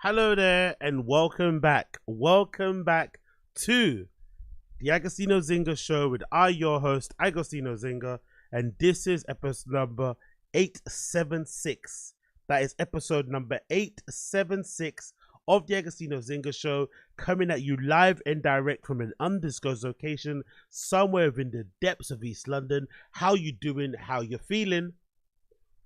Hello there and welcome back. Welcome back to the Agostino Zinga show with your host, Agostino Zinga, and this is episode number 876. That is episode number 876 of the Agostino Zinga show, coming at you live and direct from an undisclosed location somewhere within the depths of East London. How you doing? How you feeling?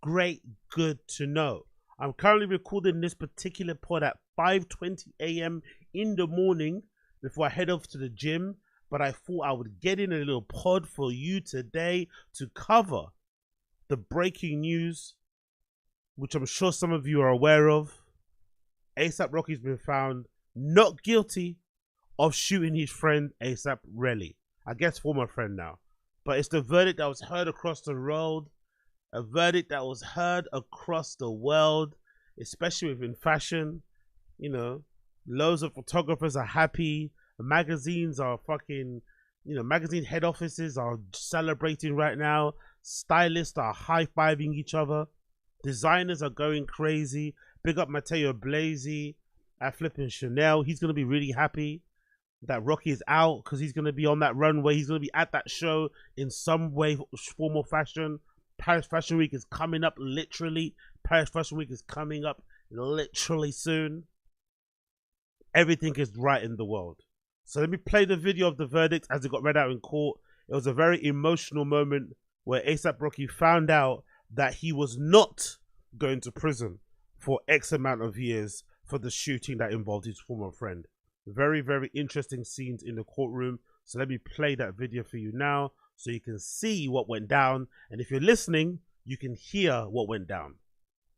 Great, good to know. I'm currently recording this particular pod at 5:20 a.m. in the morning before I head off to the gym, but I thought I would get in a little pod for you today to cover the breaking news, which I'm sure some of you are aware of. A$AP Rocky's been found not guilty of shooting his friend A$AP Relly. I guess former friend now. But it's the verdict that was heard across the world. A verdict that was heard across the world, especially within fashion. You know, loads of photographers are happy. Magazines are fucking, magazine head offices are celebrating right now. Stylists are high-fiving each other. Designers are going crazy. Big up Matteo Blasi at flipping Chanel. He's going to be really happy that Rocky is out because he's going to be on that runway. He's going to be at that show in some way, form or fashion. Paris Fashion Week is coming up literally. Paris Fashion Week is coming up literally soon. Everything is right in the world. So let me play the video of the verdict as it got read out in court. It was a very emotional moment where A$AP Rocky found out that he was not going to prison for X amount of years for the shooting that involved his former friend. Very, very interesting scenes in the courtroom. So let me play that video for you now, so you can see what went down, and if you're listening, you can hear what went down.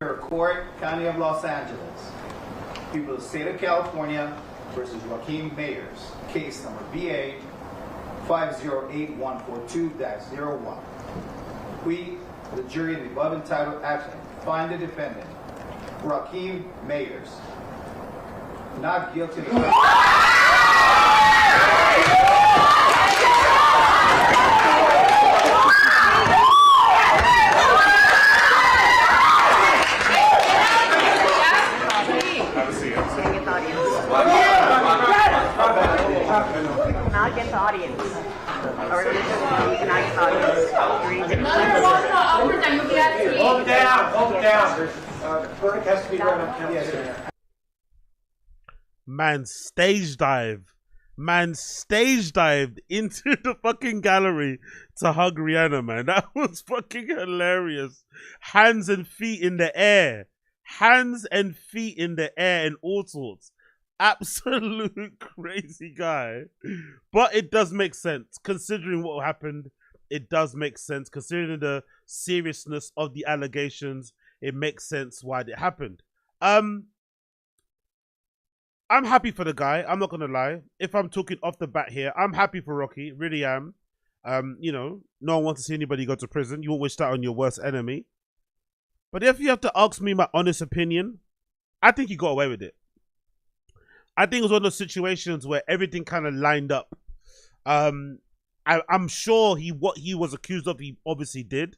Court, County of Los Angeles. People of the State of California versus Joaquin Mayers. Case number BA 508142-01. We, the jury in the above entitled action, find the defendant, Joaquin Mayers, not guilty of the Now get the audience. Or now get the audience. Hold down. Verdict has to be read on camera. Man stage dived into the fucking gallery to hug Rihanna, man. That was fucking hilarious. Hands and feet in the air. Hands and feet in the air and all sorts. Absolute crazy guy. But it does make sense. Considering what happened, it does make sense. Considering the seriousness of the allegations, it makes sense why it happened. I'm happy for the guy. I'm not going to lie. If I'm talking off the bat here, I'm happy for Rocky. Really am. No one wants to see anybody go to prison. You won't wish that on your worst enemy. But if you have to ask me my honest opinion, I think he got away with it. I think it was one of those situations where everything kind of lined up. I'm sure what he was accused of, he obviously did.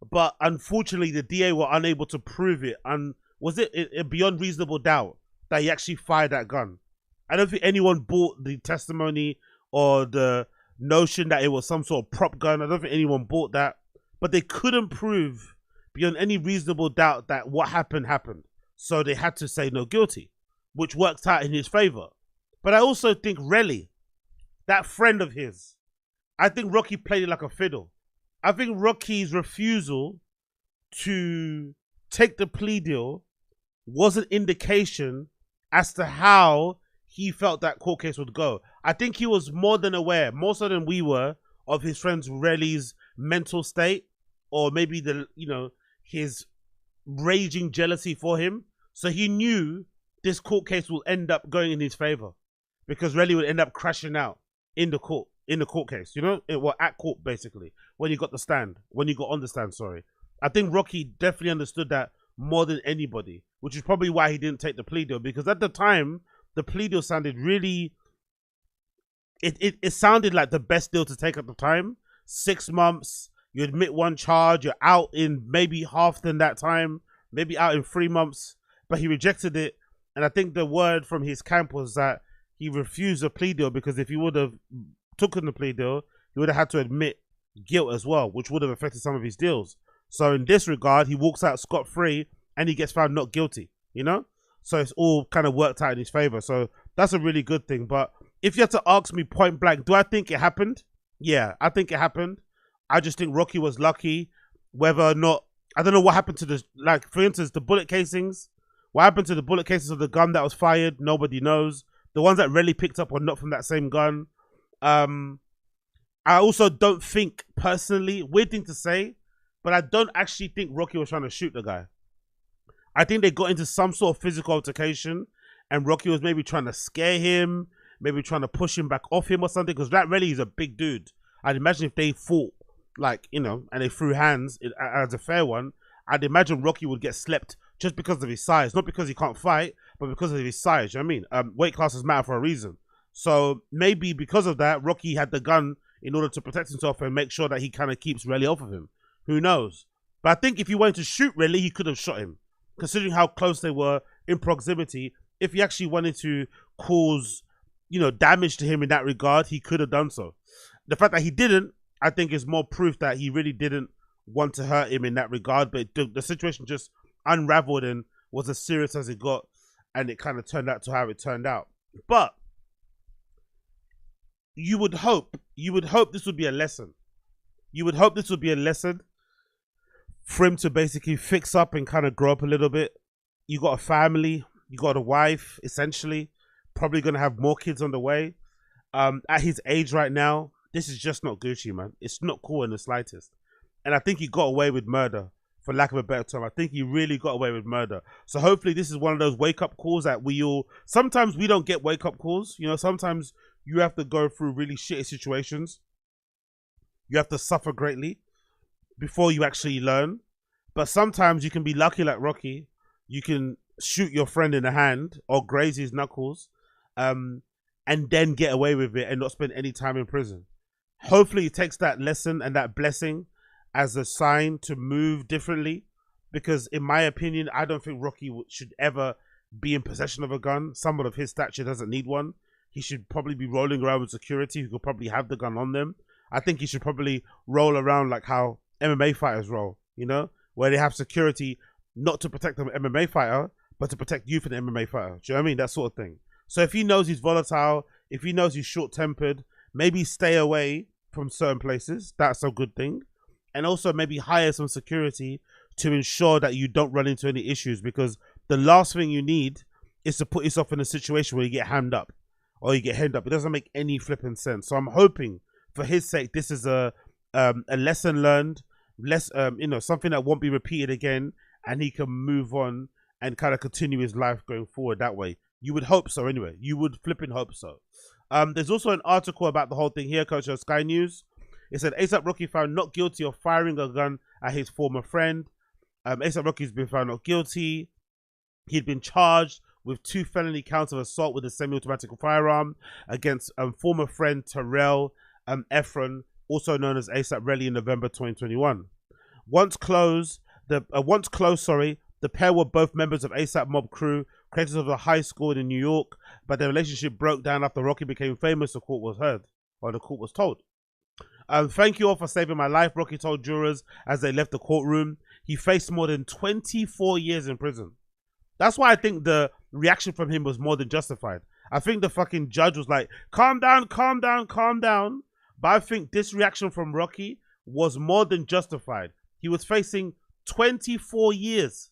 But unfortunately, the DA were unable to prove it. And was it beyond reasonable doubt that he actually fired that gun? I don't think anyone bought the testimony or the notion that it was some sort of prop gun. I don't think anyone bought that. But they couldn't prove beyond any reasonable doubt that what happened. So they had to say no guilty, which worked out in his favor. But I also think Relly, that friend of his, I think Rocky played it like a fiddle. I think Rocky's refusal to take the plea deal was an indication as to how he felt that court case would go. I think he was more than aware, more so than we were, of his friend Relly's mental state, or maybe his raging jealousy for him. So he knew this court case will end up going in his favor because Relly would end up crashing out in the court case, at court basically, when you got on the stand, sorry. I think Rocky definitely understood that more than anybody, which is probably why he didn't take the plea deal, because at the time, the plea deal sounded really, it sounded like the best deal to take at the time. 6 months, you admit one charge, you're out in maybe half than that time, maybe out in 3 months, but he rejected it And I think the word from his camp was that he refused a plea deal because if he would have taken the plea deal, he would have had to admit guilt as well, which would have affected some of his deals. So in this regard, he walks out scot-free and he gets found not guilty, you know? So it's all kind of worked out in his favor. So that's a really good thing. But if you had to ask me point blank, do I think it happened? Yeah, I think it happened. I just think Rocky was lucky. Whether or not, I don't know what happened to the, like, for instance, the bullet casings. What happened to the bullet casings of the gun that was fired? Nobody knows. The ones that Relly picked up were not from that same gun. I also don't think, personally, weird thing to say, but I don't actually think Rocky was trying to shoot the guy. I think they got into some sort of physical altercation and Rocky was maybe trying to scare him, maybe trying to push him back off him or something, because that Relly is a big dude. I'd imagine if they fought, like, you know, and they threw hands as a fair one, I'd imagine Rocky would get slept just because of his size. Not because he can't fight, but because of his size, you know what I mean? Weight classes matter for a reason. So maybe because of that, Rocky had the gun in order to protect himself and make sure that he kind of keeps Relly off of him. Who knows? But I think if he wanted to shoot Relly, he could have shot him. Considering how close they were in proximity, if he actually wanted to cause, you know, damage to him in that regard, he could have done so. The fact that he didn't, I think, is more proof that he really didn't want to hurt him in that regard. But the situation just unraveled and was as serious as it got, and it kind of turned out to how it turned out. But you would hope this would be a lesson. You would hope this would be a lesson for him to basically fix up and kind of grow up a little bit. You got a family, you got a wife, essentially, probably going to have more kids on the way. At his age right now, this is just not Gucci, man. It's not cool in the slightest. And I think he got away with murder, for lack of a better term. I think he really got away with murder. So hopefully this is one of those wake-up calls that we all... Sometimes we don't get wake-up calls. You know, sometimes you have to go through really shitty situations. You have to suffer greatly before you actually learn. But sometimes you can be lucky like Rocky. You can shoot your friend in the hand or graze his knuckles and then get away with it and not spend any time in prison. Hopefully he takes that lesson and that blessing as a sign to move differently, because in my opinion, I don't think Rocky should ever be in possession of a gun. Someone of his stature doesn't need one. He should probably be rolling around with security who could probably have the gun on them. I think he should probably roll around like how MMA fighters roll, you know, where they have security not to protect an MMA fighter, but to protect you from the MMA fighter. Do you know what I mean? That sort of thing. So if he knows he's volatile, if he knows he's short-tempered, maybe stay away from certain places. That's a good thing. And also maybe hire some security to ensure that you don't run into any issues, because the last thing you need is to put yourself in a situation where you get hammed up or you get hemmed up. It doesn't make any flipping sense. So I'm hoping for his sake, this is a lesson learned, you know, something that won't be repeated again, and he can move on and kind of continue his life going forward that way. You would hope so anyway. You would flipping hope so. There's also an article about the whole thing here, Coach, on Sky News. It said ASAP Rocky found not guilty of firing a gun at his former friend. ASAP Rocky's been found not guilty. He'd been charged with 2 felony counts of assault with a semi-automatic firearm against former friend Terrell Efron, also known as ASAP Relly, in November 2021. Once close, the pair were both members of ASAP Mob crew, creators of the high school in New York, but their relationship broke down after Rocky became famous, the court was told. Thank you all for saving my life, Rocky told jurors as they left the courtroom. He faced more than 24 years in prison. That's why I think the reaction from him was more than justified. I think the fucking judge was like, calm down, calm down, calm down. But I think this reaction from Rocky was more than justified. He was facing 24 years.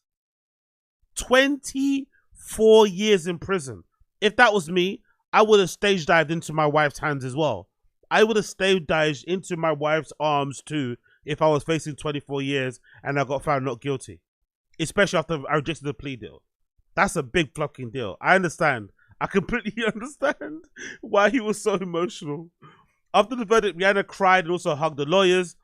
24 years in prison. If that was me, I would have stage dived into my wife's hands as well. I would have stage dived into my wife's arms too if I was facing 24 years and I got found not guilty. Especially after I rejected the plea deal. That's a big fucking deal. I understand. I completely understand why he was so emotional. After the verdict, Rihanna cried and also hugged the lawyers.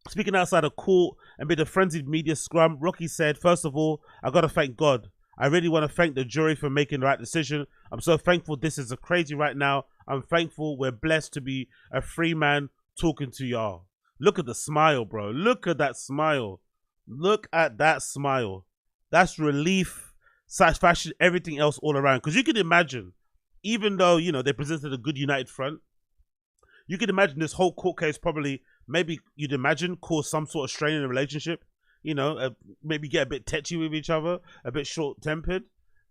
Speaking outside of court amid a frenzied media scrum, Rocky said, "First of all, I gotta thank God. I really want to thank the jury for making the right decision. I'm so thankful this is a crazy right now. I'm thankful we're blessed to be a free man talking to y'all." Look at the smile, bro. Look at that smile. Look at that smile. That's relief fashion, everything else all around. Because you could imagine, even though, you know, they presented a good united front, you could imagine this whole court case probably, maybe you'd imagine, cause some sort of strain in the relationship. You know, maybe get a bit tetchy with each other, a bit short-tempered.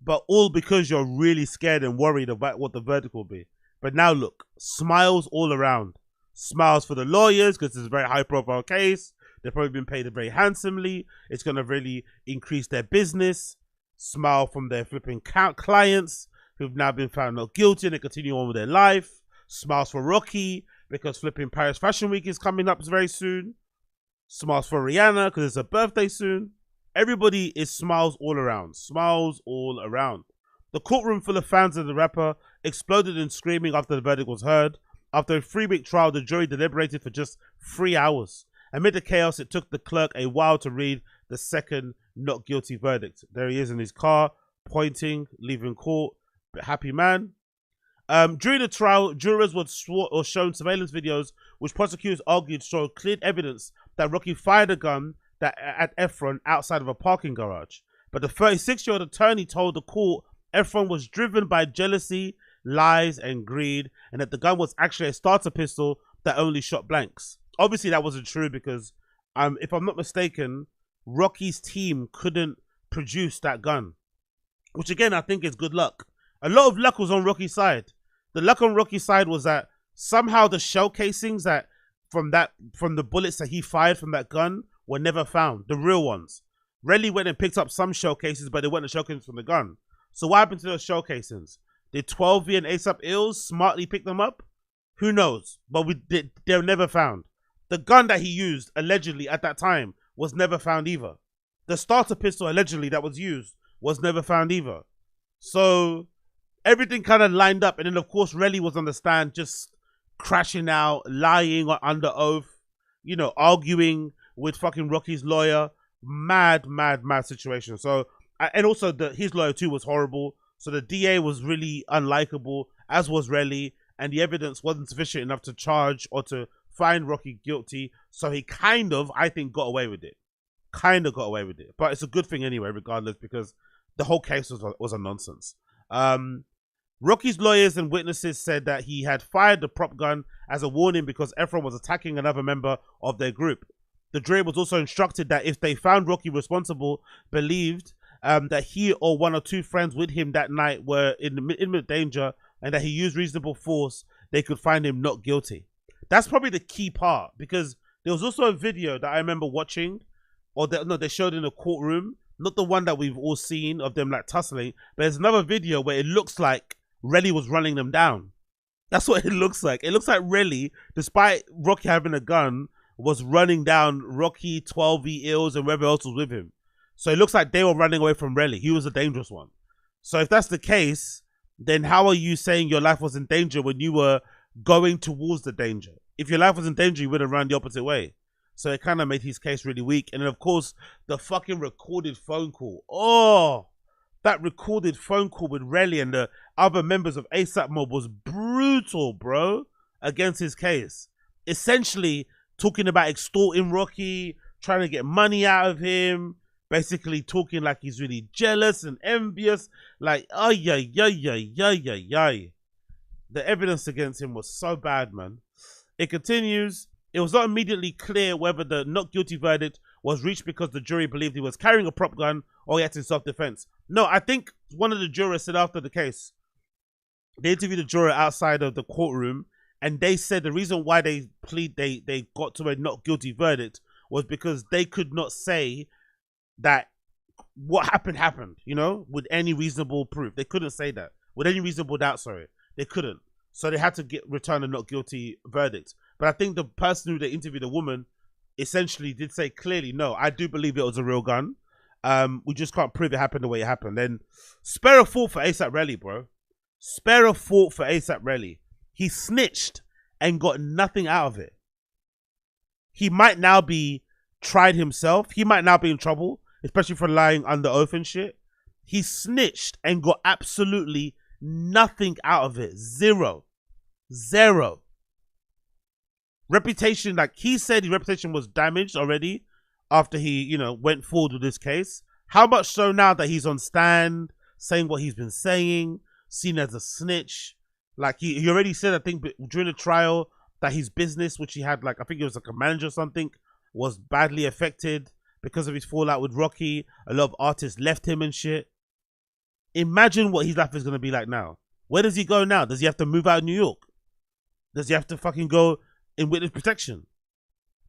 But all because you're really scared and worried about what the verdict will be. But now look, smiles all around. Smiles for the lawyers because it's a very high-profile case. They've probably been paid very handsomely. It's going to really increase their business. Smile from their flipping clients who've now been found not guilty and they continue on with their life. Smiles for Rocky because flipping Paris Fashion Week is coming up very soon. Smiles for Rihanna because it's her birthday soon. Everybody is smiles all around. Smiles all around. The courtroom full of fans of the rapper exploded in screaming after the verdict was heard. After a 3-week trial, the jury deliberated for just 3 hours. Amid the chaos, it took the clerk a while to read the second not guilty verdict. There he is in his car, pointing, leaving court. Happy man. During the trial, jurors were shown surveillance videos which prosecutors argued showed clear evidence that Rocky fired a gun at Efron outside of a parking garage. But the 36-year-old attorney told the court Efron was driven by jealousy, lies, and greed, and that the gun was actually a starter pistol that only shot blanks. Obviously, that wasn't true because, if I'm not mistaken, Rocky's team couldn't produce that gun, which again I think is good luck. A lot of luck was on Rocky's side. The luck on Rocky's side was that somehow the shell casings from the bullets that he fired from that gun were never found, the real ones. Relly went and picked up some shell casings, but they weren't the shell casings from the gun. So what happened to those shell casings? Did 12V and ASAP Ills smartly pick them up? Who knows? But they were never found. The gun that he used allegedly at that time was never found either. The starter pistol allegedly that was used was never found either. So everything kind of lined up, and then of course Relly was on the stand just crashing out, lying under oath, you know, arguing with fucking Rocky's lawyer. Mad situation. So, and also his lawyer too was horrible. So the DA was really unlikable, as was Relly, and the evidence wasn't sufficient enough to charge or to find Rocky guilty. So he kind of, I think, got away with it. But it's a good thing anyway, regardless, because the whole case was a nonsense. Rocky's lawyers and witnesses said that he had fired the prop gun as a warning because Efron was attacking another member of their group. The jury was also instructed that if they found Rocky responsible, believed that he or one or two friends with him that night were in imminent danger and that he used reasonable force, they could find him not guilty. That's probably the key part, because there was also a video that I remember watching, or they showed in a courtroom, not the one that we've all seen of them like tussling, but there's another video where it looks like Relly was running them down. That's what it looks like. It looks like Relly, despite Rocky having a gun, was running down Rocky, 12V Ills, and whoever else was with him. So it looks like they were running away from Relly. He was a dangerous one. So if that's the case, then how are you saying your life was in danger when you were going towards the danger? If your life was in danger, you would have run the opposite way. So it kind of made his case really weak. And then, of course, the fucking recorded phone call. Oh, that recorded phone call with Relly and the other members of ASAP Mob was brutal, bro, against his case. Essentially talking about extorting Rocky, trying to get money out of him, basically talking like he's really jealous and envious. Like, ay. The evidence against him was so bad, man. It continues. It was not immediately clear whether the not guilty verdict was reached because the jury believed he was carrying a prop gun or he acted in self-defense. No, I think one of the jurors said after the case, they interviewed a juror outside of the courtroom, and they said the reason why they got to a not guilty verdict was because they could not say that what happened, you know, with any reasonable proof. They couldn't say that. With any reasonable doubt, sorry. They couldn't. So they had to return a not guilty verdict. But I think the person who they interviewed, the woman, essentially did say clearly, no, I do believe it was a real gun. We just can't prove it happened the way it happened. Then spare a thought for ASAP Relly, bro. Spare a thought for ASAP Relly. He snitched and got nothing out of it. He might now be tried himself. He might now be in trouble, especially for lying under oath and shit. He snitched and got absolutely nothing out of it. Zero. Reputation, like he said, his reputation was damaged already after he, you know, went forward with this case. How much so now that he's on stand, saying what he's been saying, seen as a snitch. Like he already said, I think during the trial, that his business, which he had, like, I think it was like a manager or something, was badly affected because of his fallout with Rocky. A lot of artists left him and shit. Imagine what his life is going to be like now. Where does he go now? Does he have to move out of New York? Does he have to fucking go in witness protection?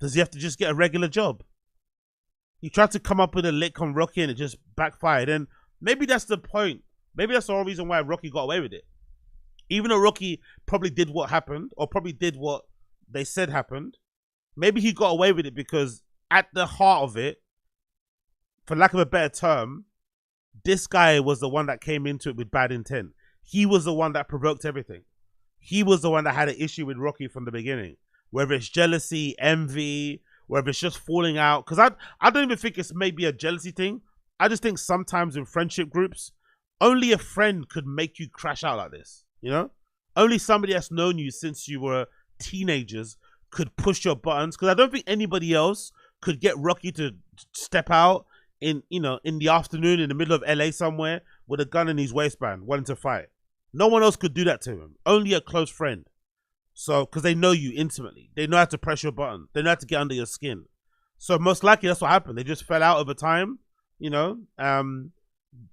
Does he have to just get a regular job? He tried to come up with a lick on Rocky and it just backfired. And maybe that's the point. Maybe that's the whole reason why Rocky got away with it. Even though Rocky probably did what happened, or probably did what they said happened, maybe he got away with it because at the heart of it, for lack of a better term, this guy was the one that came into it with bad intent. He was the one that provoked everything. He was the one that had an issue with Rocky from the beginning. Whether it's jealousy, envy, whether it's just falling out. Because I don't even think it's maybe a jealousy thing. I just think sometimes in friendship groups, only a friend could make you crash out like this. You know? Only somebody that's known you since you were teenagers could push your buttons. Because I don't think anybody else could get Rocky to step out in the afternoon in the middle of LA somewhere with a gun in his waistband wanting to fight. No one else could do that to him. Only a close friend. So, because they know you intimately. They know how to press your button. They know how to get under your skin. So most likely that's what happened. They just fell out over time,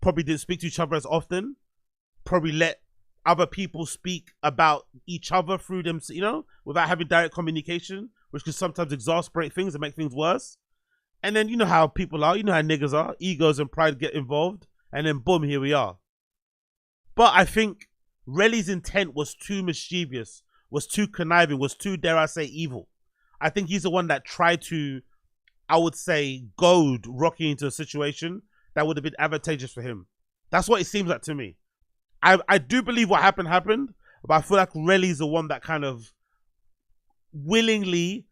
probably didn't speak to each other as often. Probably let other people speak about each other through them, without having direct communication, which can sometimes exasperate things and make things worse. And then you know how people are, you know how niggas are, egos and pride get involved, and then boom, here we are. But I think Relly's intent was too mischievous, was too conniving, was too, dare I say, evil. I think he's the one that tried to, I would say, goad Rocky into a situation that would have been advantageous for him. That's what it seems like to me. I do believe what happened, but I feel like Relly's the one that kind of willingly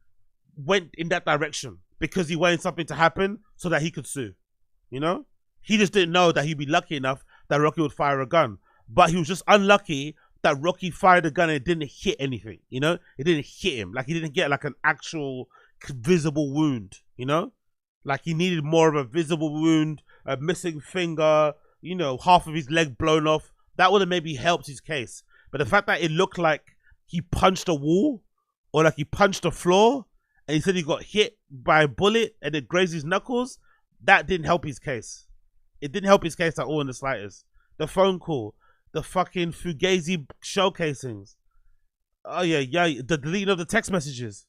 went in that direction because he wanted something to happen so that he could sue. He just didn't know that he'd be lucky enough that Rocky would fire a gun. But he was just unlucky that Rocky fired a gun and it didn't hit anything, It didn't hit him. Like, he didn't get like an actual visible wound, Like, he needed more of a visible wound, a missing finger, half of his leg blown off. That would have maybe helped his case. But the fact that it looked like he punched a wall or like he punched a floor and he said he got hit by a bullet and it grazed his knuckles, that didn't help his case. It didn't help his case at all in the slightest. The phone call, the fucking Fugazi shell casings. Oh yeah, the deleting of the text messages.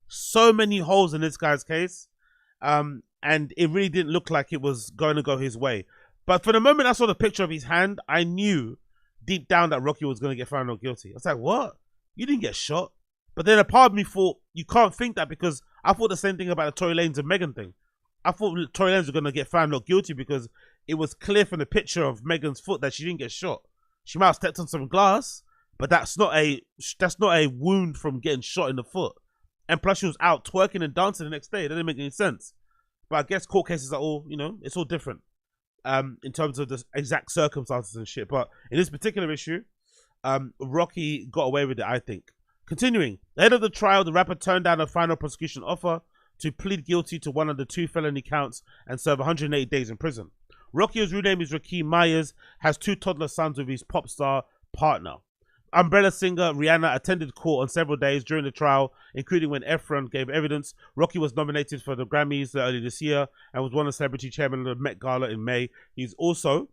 So many holes in this guy's case. And it really didn't look like it was going to go his way. But for the moment I saw the picture of his hand, I knew deep down that Rocky was going to get found not guilty. I was like, what? You didn't get shot? But then a part of me thought, you can't think that, because I thought the same thing about the Tory Lanez and Megan thing. I thought Tory Lanez was going to get found not guilty because it was clear from the picture of Megan's foot that she didn't get shot. She might have stepped on some glass, but that's not a wound from getting shot in the foot. And plus she was out twerking and dancing the next day. That didn't make any sense. But I guess court cases are all, it's all different. In terms of the exact circumstances and shit. But in this particular issue, Rocky got away with it, I think. Continuing, ahead of the trial, the rapper turned down a final prosecution offer to plead guilty to one of the 2 felony counts and serve 180 days in prison. Rocky, whose real name is Rakeem Myers, has 2 toddler sons with his pop star partner. Umbrella singer Rihanna attended court on several days during the trial, including when Efron gave evidence. Rocky was nominated for the Grammys earlier this year and was one of the celebrity chairman of the Met Gala in May. He's also...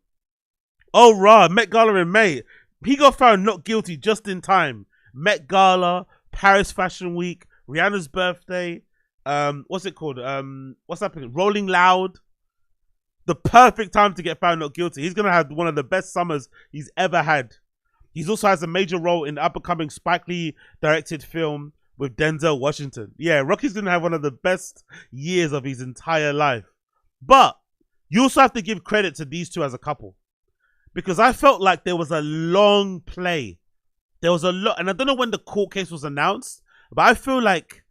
Met Gala in May. He got found not guilty just in time. Met Gala, Paris Fashion Week, Rihanna's birthday, what's it called? What's happening? Rolling Loud. The perfect time to get found not guilty. He's going to have one of the best summers he's ever had. He also has a major role in the up-and-coming Spike Lee directed film with Denzel Washington. Yeah, Rocky's going to have one of the best years of his entire life. But you also have to give credit to these two as a couple. Because I felt like there was a long play. There was a lot, and I don't know when the court case was announced, but I feel like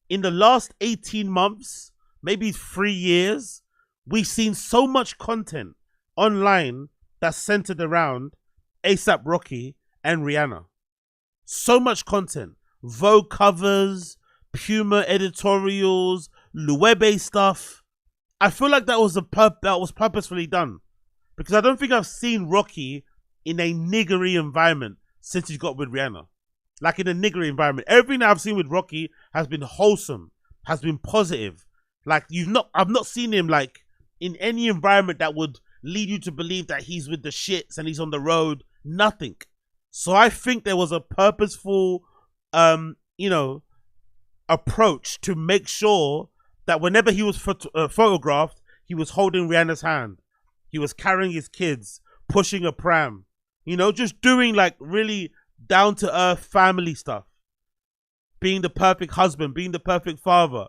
in the last 18 months, maybe 3 years, we've seen so much content online that's centered around ASAP Rocky and Rihanna. So much content. Vogue covers, Puma editorials, Luebe stuff. I feel like that was that was purposefully done, because I don't think I've seen Rocky in a niggery environment since he got with Rihanna. Like in a niggery environment, everything that I've seen with Rocky has been wholesome, has been positive. Like I've not seen him like in any environment that would lead you to believe that he's with the shits and he's on the road. Nothing. So I think there was a purposeful, approach to make sure that whenever he was photographed, he was holding Rihanna's hand, he was carrying his kids, pushing a pram, just doing like really down to earth family stuff, being the perfect husband, being the perfect father.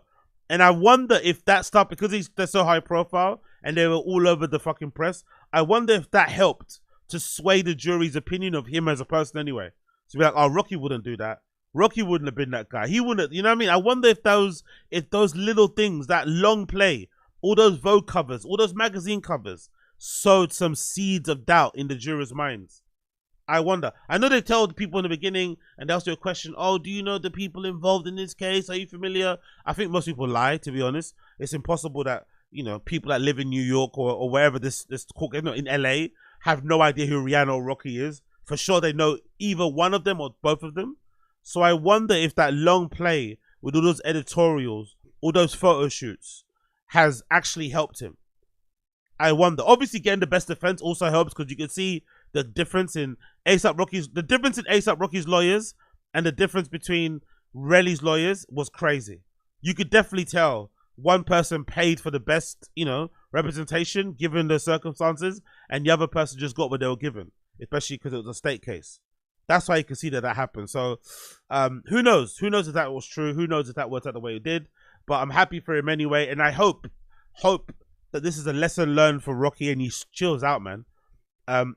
And I wonder if that stuff, because they're so high profile and they were all over the fucking press, I wonder if that helped to sway the jury's opinion of him as a person anyway. To be like, oh, Rocky wouldn't do that. Rocky wouldn't have been that guy. He wouldn't, you know what I mean? I wonder if those little things, that long play, all those Vogue covers, all those magazine covers, sowed some seeds of doubt in the jurors' minds. I wonder. I know they told people in the beginning, and they asked you a question, oh, do you know the people involved in this case? Are you familiar? I think most people lie, to be honest. It's impossible that, people that live in New York or wherever this court, in LA, have no idea who Rihanna or Rocky is. For sure they know either one of them or both of them. So I wonder if that long play with all those editorials, all those photo shoots, has actually helped him. I wonder. Obviously, getting the best defense also helps, because you can see the difference in A$AP Rocky's lawyers and the difference between Relly's lawyers was crazy. You could definitely tell one person paid for the best, representation given the circumstances, and the other person just got what they were given, especially because it was a state case. That's why you can see that happened. So who knows? Who knows if that was true? Who knows if that worked out the way it did? But I'm happy for him anyway, and I hope that this is a lesson learned for Rocky and he chills out, man.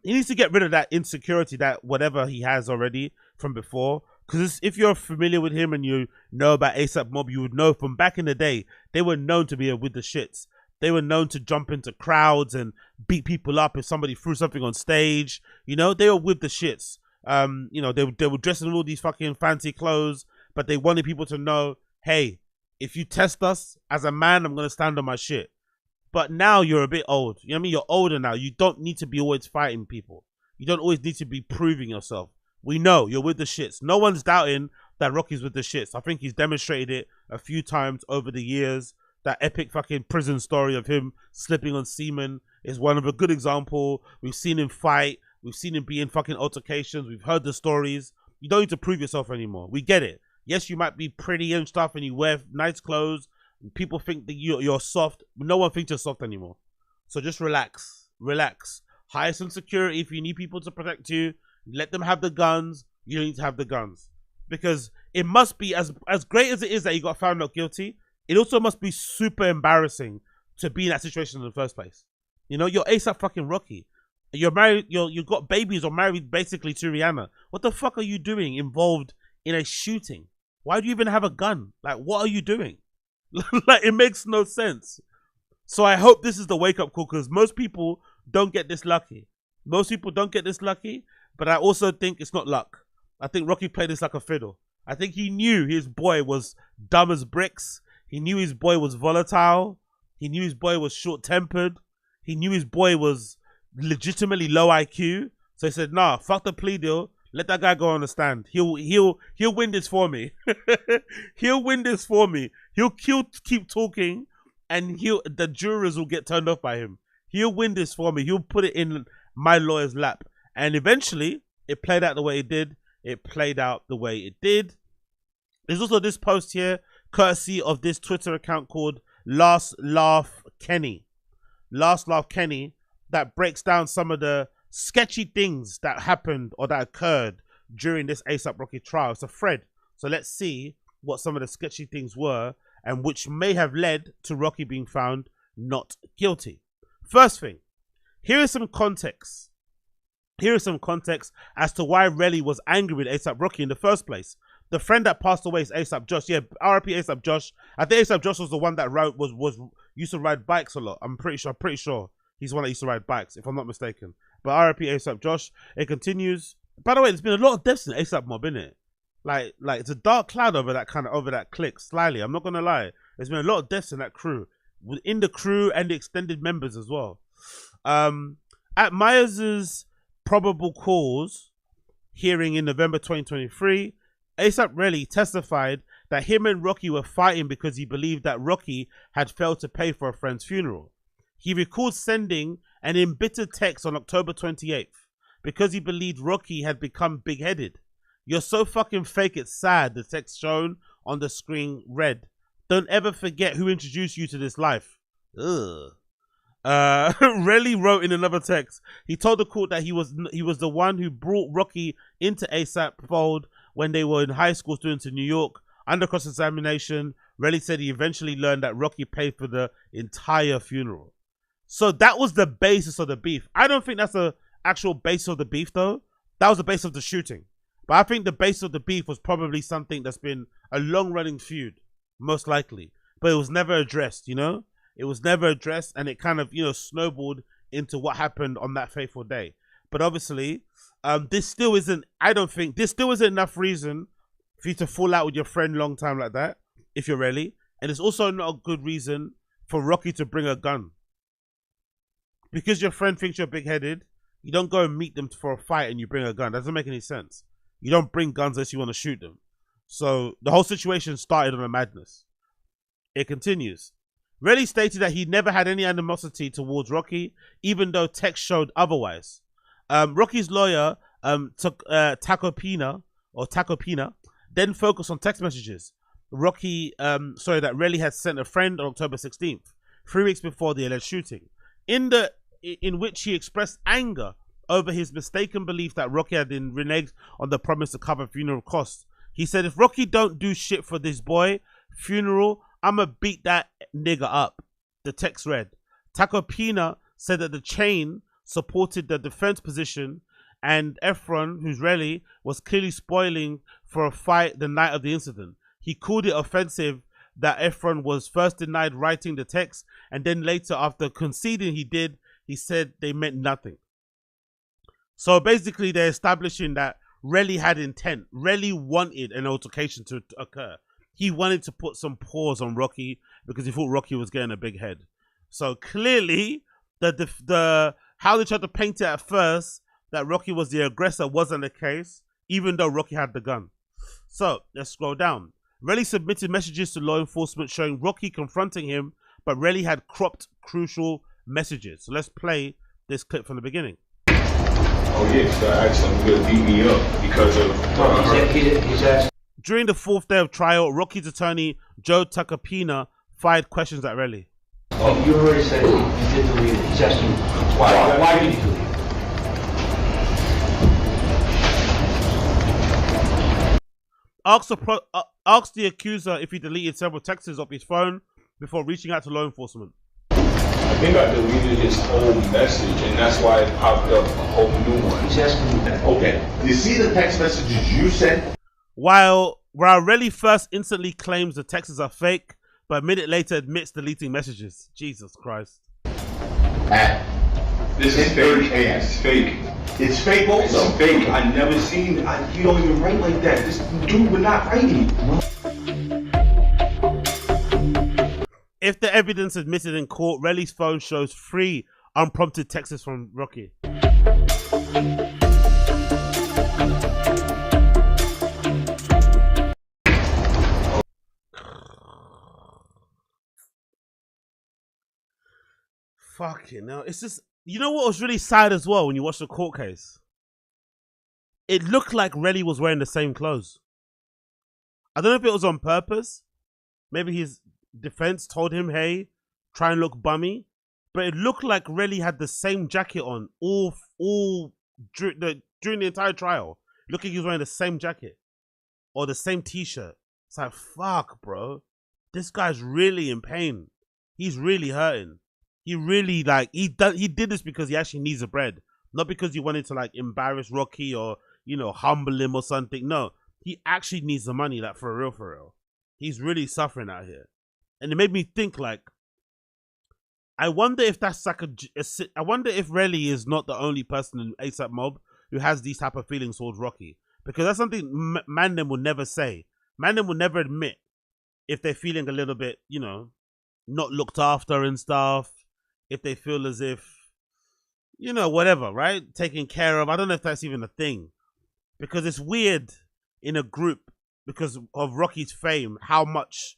He needs to get rid of that insecurity, that whatever he has already from before. Because if you're familiar with him and you know about A$AP Mob, you would know from back in the day, they were known to be with the shits. They were known to jump into crowds and beat people up if somebody threw something on stage. They were with the shits. They were dressed in all these fucking fancy clothes, but they wanted people to know, hey, if you test us as a man, I'm going to stand on my shit. But now you're a bit old. You know what I mean? You're older now. You don't need to be always fighting people. You don't always need to be proving yourself. We know you're with the shits. No one's doubting that Rocky's with the shits. I think he's demonstrated it a few times over the years. That epic fucking prison story of him slipping on semen is one of a good example. We've seen him fight. We've seen him be in fucking altercations. We've heard the stories. You don't need to prove yourself anymore. We get it. Yes, you might be pretty and stuff and you wear nice clothes. People think that you're soft. No one thinks you're soft anymore. So just relax. Relax. Hire some security if you need people to protect you. Let them have the guns. You don't need to have the guns. Because it must be, as great as it is that you got found not guilty, it also must be super embarrassing to be in that situation in the first place. You're A$AP fucking Rocky. You're married, you've got babies or married basically to Rihanna. What the fuck are you doing involved in a shooting? Why do you even have a gun? Like, what are you doing? Like, it makes no sense. So I hope this is the wake-up call, because most people don't get this lucky. Most people don't get this lucky, but I also think it's not luck. I think Rocky played this like a fiddle. I think he knew his boy was dumb as bricks. He knew his boy was volatile. He knew his boy was short-tempered. He knew his boy was legitimately low IQ. So he said, nah, fuck the plea deal. Let that guy go on the stand. He'll win this for me. He'll win this for me. He'll keep talking, and the jurors will get turned off by him. He'll win this for me. He'll put it in my lawyer's lap. And eventually, it played out the way it did. It played out the way it did. There's also this post here, courtesy of this Twitter account called Last Laugh Kenny. Last Laugh Kenny, that breaks down some of the sketchy things that happened or that occurred during this A$AP Rocky trial. It's a thread. So let's see what some of the sketchy things were and which may have led to Rocky being found not guilty. First thing, here is some context. Here is some context as to why Relly was angry with A$AP Rocky in the first place. The friend that passed away is A$AP Josh. Yeah, RIP A$AP Josh. I think A$AP Josh was the one that used to ride bikes a lot. I'm pretty sure he's the one that used to ride bikes, if I'm not mistaken. But RIP A$AP Josh. It continues. By the way, there's been a lot of deaths in A$AP Mob, innit? Like it's a dark cloud over that clique, slyly. I'm not gonna lie. There's been a lot of deaths in that crew. within the crew and the extended members as well. At Myers's probable cause hearing in November 2023, ASAP Rocky testified that him and Rocky were fighting because he believed that Rocky had failed to pay for a friend's funeral. He recalled sending an embittered text on October 28th because he believed Rocky had become big-headed. "You're so fucking fake, it's sad," the text shown on the screen read. "Don't ever forget who introduced you to this life." Ugh. Relly wrote in another text, he told the court that he was the one who brought Rocky into ASAP fold when they were in high school students in New York. Under cross-examination, Relly said he eventually learned that Rocky paid for the entire funeral. So that was the basis of the beef. I don't think that's the actual base of the beef though. That was the base of the shooting. But I think the base of the beef was probably something that's been a long-running feud, most likely. But it was never addressed, you know? It was never addressed, and it kind of, you know, snowballed into what happened on that fateful day. But obviously, this still isn't enough reason for you to fall out with your friend long time like that, if you're really. And it's also not a good reason for Rocky to bring a gun. Because your friend thinks you're big-headed, you don't go and meet them for a fight and you bring a gun. That doesn't make any sense. You don't bring guns unless you want to shoot them. So the whole situation started on a madness. It continues. Relly stated that he never had any animosity towards Rocky, even though text showed otherwise. Rocky's lawyer, Tacopina, then focused on text messages. That Relly had sent a friend on October 16th, 3 weeks before the alleged shooting, in which he expressed anger over his mistaken belief that Rocky had been reneged on the promise to cover funeral costs. He said, "If Rocky don't do shit for this boy funeral, I'ma beat that nigga up." The text read. Tacopina said that the chain supported the defense position, and Efron, who's Relly, was clearly spoiling for a fight the night of the incident. He called it offensive that Efron was first denied writing the text, and then later, after conceding he did, he said they meant nothing. So basically, they're establishing that Relly had intent. Relly wanted an altercation to occur. He wanted to put some pause on Rocky because he thought Rocky was getting a big head. So clearly, how they tried to paint it at first, that Rocky was the aggressor, wasn't the case, even though Rocky had the gun. So let's scroll down. Relly submitted messages to law enforcement showing Rocky confronting him, but Relly had cropped crucial messages. So let's play this clip from the beginning. "Oh yeah, so I asked him to beat me up because of During the 4th day of trial, Rocky's attorney, Joe Tacopina, fired questions at Relly. "Oh, you already said you did delete it. He's asking why. Why did you delete it?" Asked the accuser if he deleted several texts off his phone before reaching out to law enforcement. "I think I deleted his whole message, and that's why it popped up a whole new one." He's asking me that. Okay, you see the text messages you sent? While Relly first instantly claims the texts are fake, but a minute later admits deleting messages. Jesus Christ. This is fake. It's fake. It's fake also. It's fake. I never seen. You don't even write like that. This dude would not write it. If the evidence admitted in court, Relly's phone shows 3 unprompted texts from Rocky. Fucking hell. It's just, you know what was really sad as well when you watch the court case? It looked like Relly was wearing the same clothes. I don't know if it was on purpose. Maybe his defense told him, hey, try and look bummy. But it looked like Relly had the same jacket on all during the entire trial. It looked like he was wearing the same jacket or the same t-shirt. It's like, fuck, bro. This guy's really in pain. He's really hurting. He really, like, he did this because he actually needs the bread. Not because he wanted to, like, embarrass Rocky or, you know, humble him or something. No, he actually needs the money, like, for real, for real. He's really suffering out here. And it made me think, like, I wonder if that's like I wonder if Relly is not the only person in ASAP Mob who has these type of feelings towards Rocky. Because that's something Mandem will never say. Mandem will never admit if they're feeling a little bit, you know, not looked after and stuff, if they feel as if, you know, whatever, right? Taken care of. I don't know if that's even a thing. Because it's weird in a group, because of Rocky's fame, how much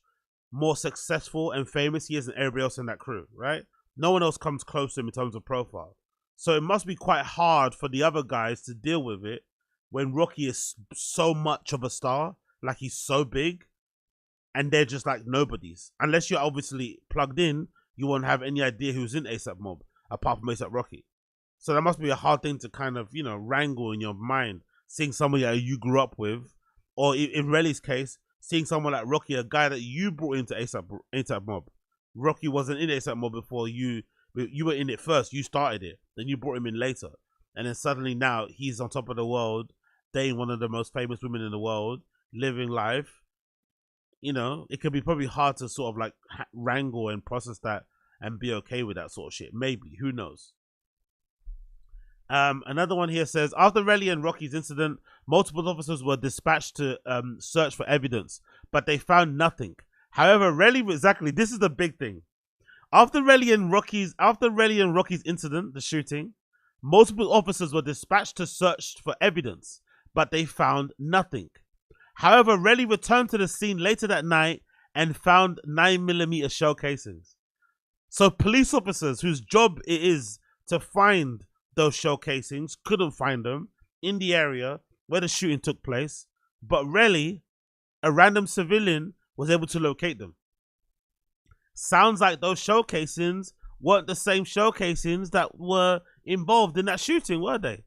more successful and famous he is than everybody else in that crew, right? No one else comes close to him in terms of profile. So it must be quite hard for the other guys to deal with it when Rocky is so much of a star, like he's so big, and they're just like nobodies. Unless you're obviously plugged in, you won't have any idea who's in ASAP Mob, apart from ASAP Rocky. So that must be a hard thing to kind of, you know, wrangle in your mind, seeing somebody that you grew up with, or in Relly's case, seeing someone like Rocky, a guy that you brought into ASAP Mob. Rocky wasn't in ASAP Mob before you were in it first. You started it, then you brought him in later, and then suddenly now he's on top of the world, dating one of the most famous women in the world, living life. You know, it could be probably hard to sort of like wrangle and process that and be okay with that sort of shit. Maybe, who knows? Another one here says, after Relly and Rocky's incident, multiple officers were dispatched to search for evidence, but they found nothing. However, exactly, this is the big thing. After Relly and Rocky's incident, the shooting, multiple officers were dispatched to search for evidence, but they found nothing. However, Relly returned to the scene later that night and found 9mm shell casings. So police officers whose job it is to find those shell casings couldn't find them in the area where the shooting took place, but Relly, a random civilian, was able to locate them. Sounds like those shell casings weren't the same shell casings that were involved in that shooting, were they?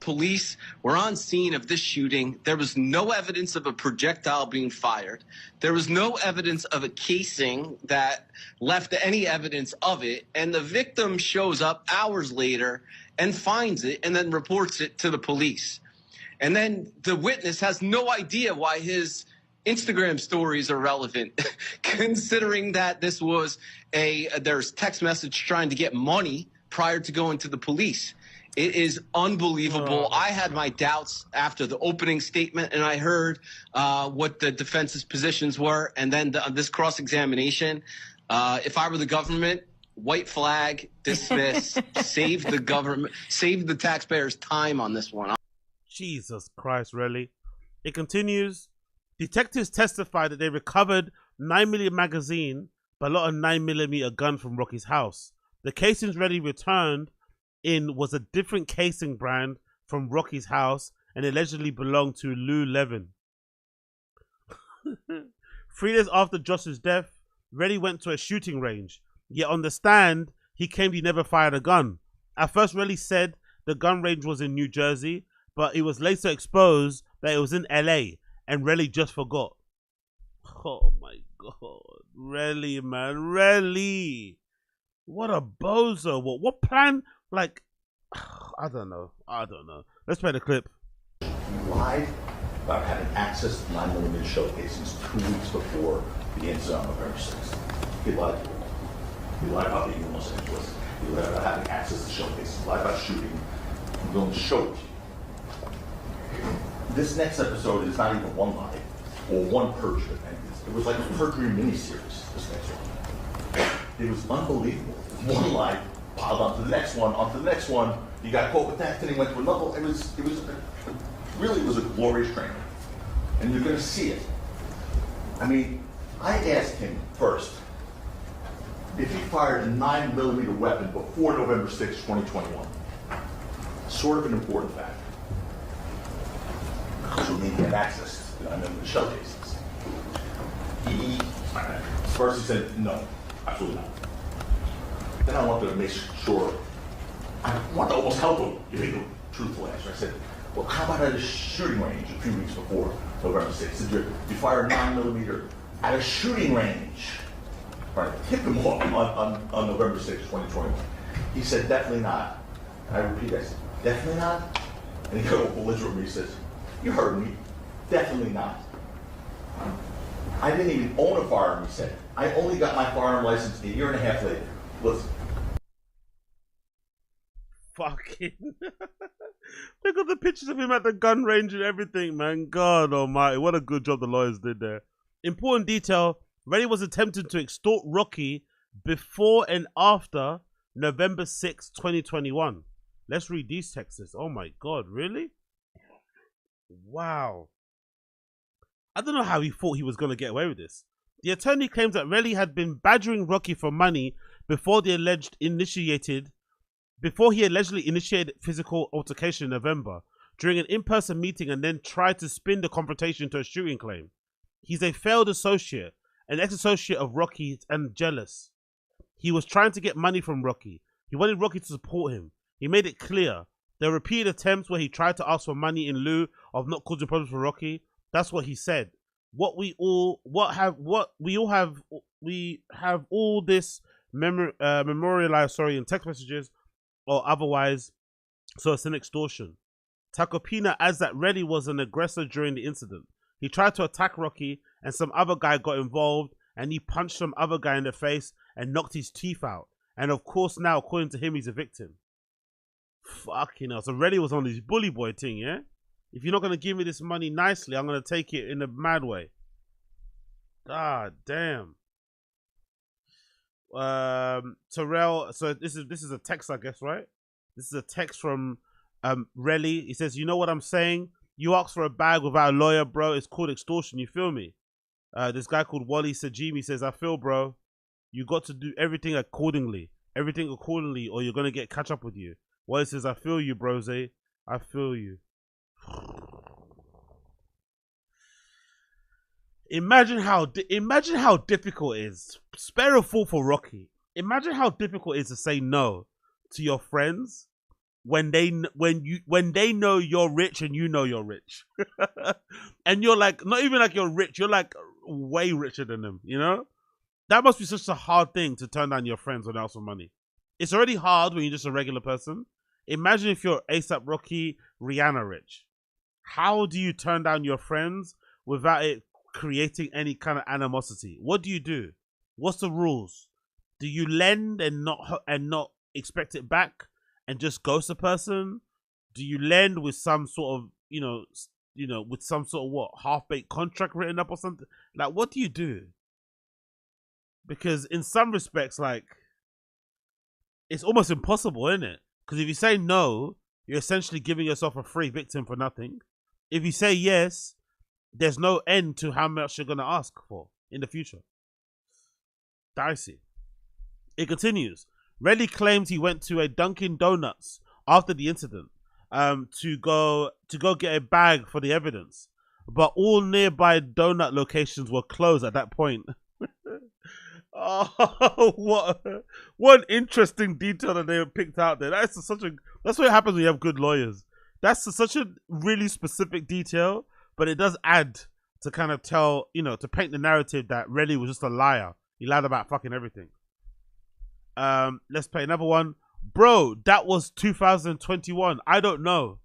Police were on scene of this shooting. There was no evidence of a projectile being fired. There was no evidence of a casing that left any evidence of it. And the victim shows up hours later and finds it and then reports it to the police. And then the witness has no idea why his Instagram stories are relevant, considering that this was there's text message trying to get money prior to going to the police. It is unbelievable. I had my doubts after the opening statement, and I heard what the defense's positions were, and then this cross-examination. If I were the government, white flag, dismiss, save the government, save the taxpayers' time on this one. Jesus Christ, really? It continues. Detectives testified that they recovered 9mm magazine, but not a 9mm gun from Rocky's house. The casings Relly returned in was a different casing brand from Rocky's house and allegedly belonged to Lou Levin. 3 days after Josh's death, Relly went to a shooting range. Yet on the stand, he claimed he never fired a gun. At first, Relly said the gun range was in New Jersey, but it was later exposed that it was in LA, and Relly just forgot. Oh my God. Relly, man. Relly. What a bozo. What plan? Like, I don't know. Let's play the clip. He lied about having access to 9mm shell casings 2 weeks before the incident on November 6th. He lied to him. He lied about being in Los Angeles. He lied about having access to shell casings. He lied about shooting. I'm going to show it to you. This next episode is not even one lie or one perjury. It was like a perjury miniseries, this next one. It was unbelievable. One lie piled onto the next one, you got caught with that, then he went to another. It was a glorious training. And you're gonna see it. I mean, I asked him first if he fired a 9mm weapon before November 6, 2021. Sort of an important fact. So he had access to 9mm shell casings. First he said, no, absolutely not. Then I wanted to make sure, I wanted to almost help him give me the truthful answer. I said, well, how about at a shooting range a few weeks before November 6th? Did you fire a 9mm at a shooting range? Right, hit them on November 6th, 2021. He said, definitely not. And I repeat, I said, definitely not? And he got all belligerent with me. He says, you heard me, definitely not. I didn't even own a firearm, he said. I only got my firearm license a year and a half later. Listen. Fucking. Look at the pictures of him at the gun range and everything, man. God almighty. What a good job the lawyers did there. Important detail. Reddy was attempting to extort Rocky before and after November 6, 2021. Let's read these texts. Oh my God, really? Wow. I don't know how he thought he was going to get away with this. The attorney claims that Reddy had been badgering Rocky for money before he allegedly initiated physical altercation in November during an in-person meeting, and then tried to spin the confrontation to a shooting claim. He's a failed associate, an ex-associate of Rocky, and jealous. He was trying to get money from Rocky. He wanted Rocky to support him. He made it clear. There were repeated attempts where he tried to ask for money in lieu of not causing problems for Rocky. That's what he said. We have all this memorialized, in text messages or otherwise, so it's an extortion. Tacopina adds that Reddy was an aggressor during the incident. He tried to attack Rocky and some other guy got involved and he punched some other guy in the face and knocked his teeth out. And of course now, according to him, he's a victim. Fucking hell. So Reddy was on this bully boy thing, yeah? If you're not going to give me this money nicely, I'm going to take it in a mad way. God damn. Terrell, so this is a text, I guess, right? This is a text from Relly. He says, you know what I'm saying? You ask for a bag without a lawyer, bro. It's called extortion. You feel me? This guy called Wally Sajimi says, I feel, bro. You got to do everything accordingly. Everything accordingly, or you're going to get catch up with you. Wally says, I feel you, brose. I feel you. Imagine how difficult it is. Spare a thought for Rocky. Imagine how difficult it is to say no to your friends when they know you're rich and you know you're rich, and you're like, not even like you're rich, you're like way richer than them. You know, that must be such a hard thing to turn down your friends when they ask for money. It's already hard when you're just a regular person. Imagine if you're ASAP Rocky, Rihanna rich. How do you turn down your friends without it creating any kind of animosity? What do you do? What's the rules? Do you lend and not expect it back and just ghost a person? Do you lend with some sort of with some sort of what, half-baked contract written up or something? Like, what do you do? Because in some respects, like, it's almost impossible, isn't it? Because if you say no, you're essentially giving yourself a free victim for nothing. If you say yes, there's no end to how much you're going to ask for in the future. Dicey. It continues. Reddy claims he went to a Dunkin' Donuts after the incident to go get a bag for the evidence, but all nearby donut locations were closed at that point. Oh, what an interesting detail that they picked out there. That's what happens when you have good lawyers. That's such a really specific detail, but it does add to kind of tell, to paint the narrative that Reddy was just a liar. He lied about fucking everything. Let's play another one. Bro, that was 2021. I don't know.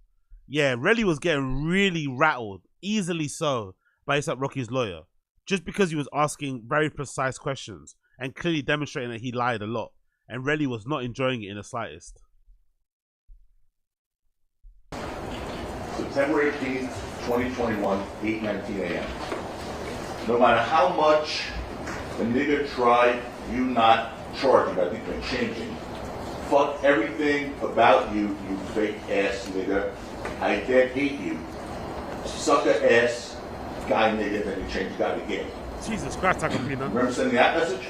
Yeah, Reddy was getting really rattled, easily so, by A$AP Rocky's lawyer, just because he was asking very precise questions and clearly demonstrating that he lied a lot, and Reddy was not enjoying it in the slightest. September 18th, 2021, 8:19 a.m. No matter how much the nigga tried, you not charging, I think they're changing. Fuck everything about you, you fake ass nigga. I dead hate you. Sucker ass guy nigga, then you change guy again. Jesus Christ, Tacopina. Remember sending that message?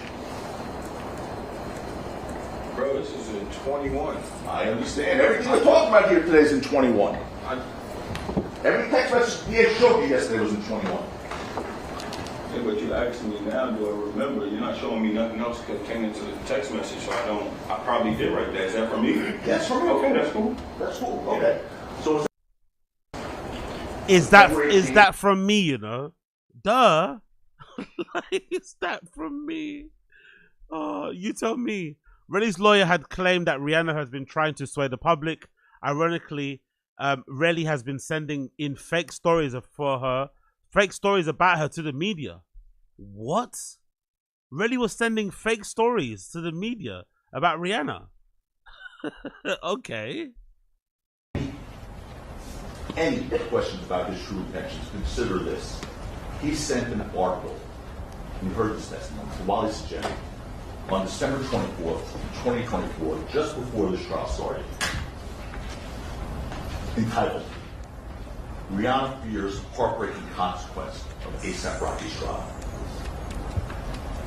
Bro, this is in 21. I understand. Everything we're talking about here today is in 21. Every text message he showed you yesterday was in 21. Yeah, but you asking me now, do I remember? You're not showing me nothing else that came into the text message, so I probably did write that. Is that from me? Yes, from me. Okay, that's cool. That's cool. Okay. So is that from me, Duh. Like, is that from me? Oh, you tell me. Reddy's lawyer had claimed that Rihanna has been trying to sway the public. Ironically, Reddy has been sending in fake stories about her to the media. What? Reddy was sending fake stories to the media about Rihanna. Okay. any questions about his true intentions, consider this. He sent an article You heard this testimony. So while he's suggesting, on December 24th, 2024, just before this trial started, entitled, Rihanna Fears Heartbreaking Consequence of ASAP Rocky's Trial.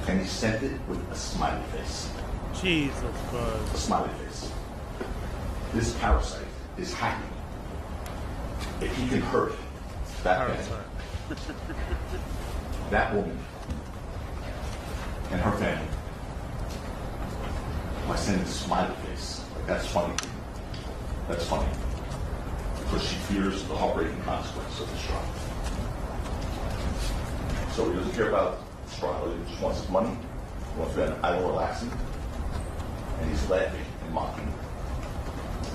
And he sent it with a smiley face. Jesus Christ. A smiley face. This parasite is happy. If he can hurt that man, that woman, and her family, by sending a smiley face, like that's funny. That's funny. Because she fears the heartbreaking consequence of this trial. So he doesn't care about this trial. He just wants his money. He wants to be on an island relaxing. And he's laughing and mocking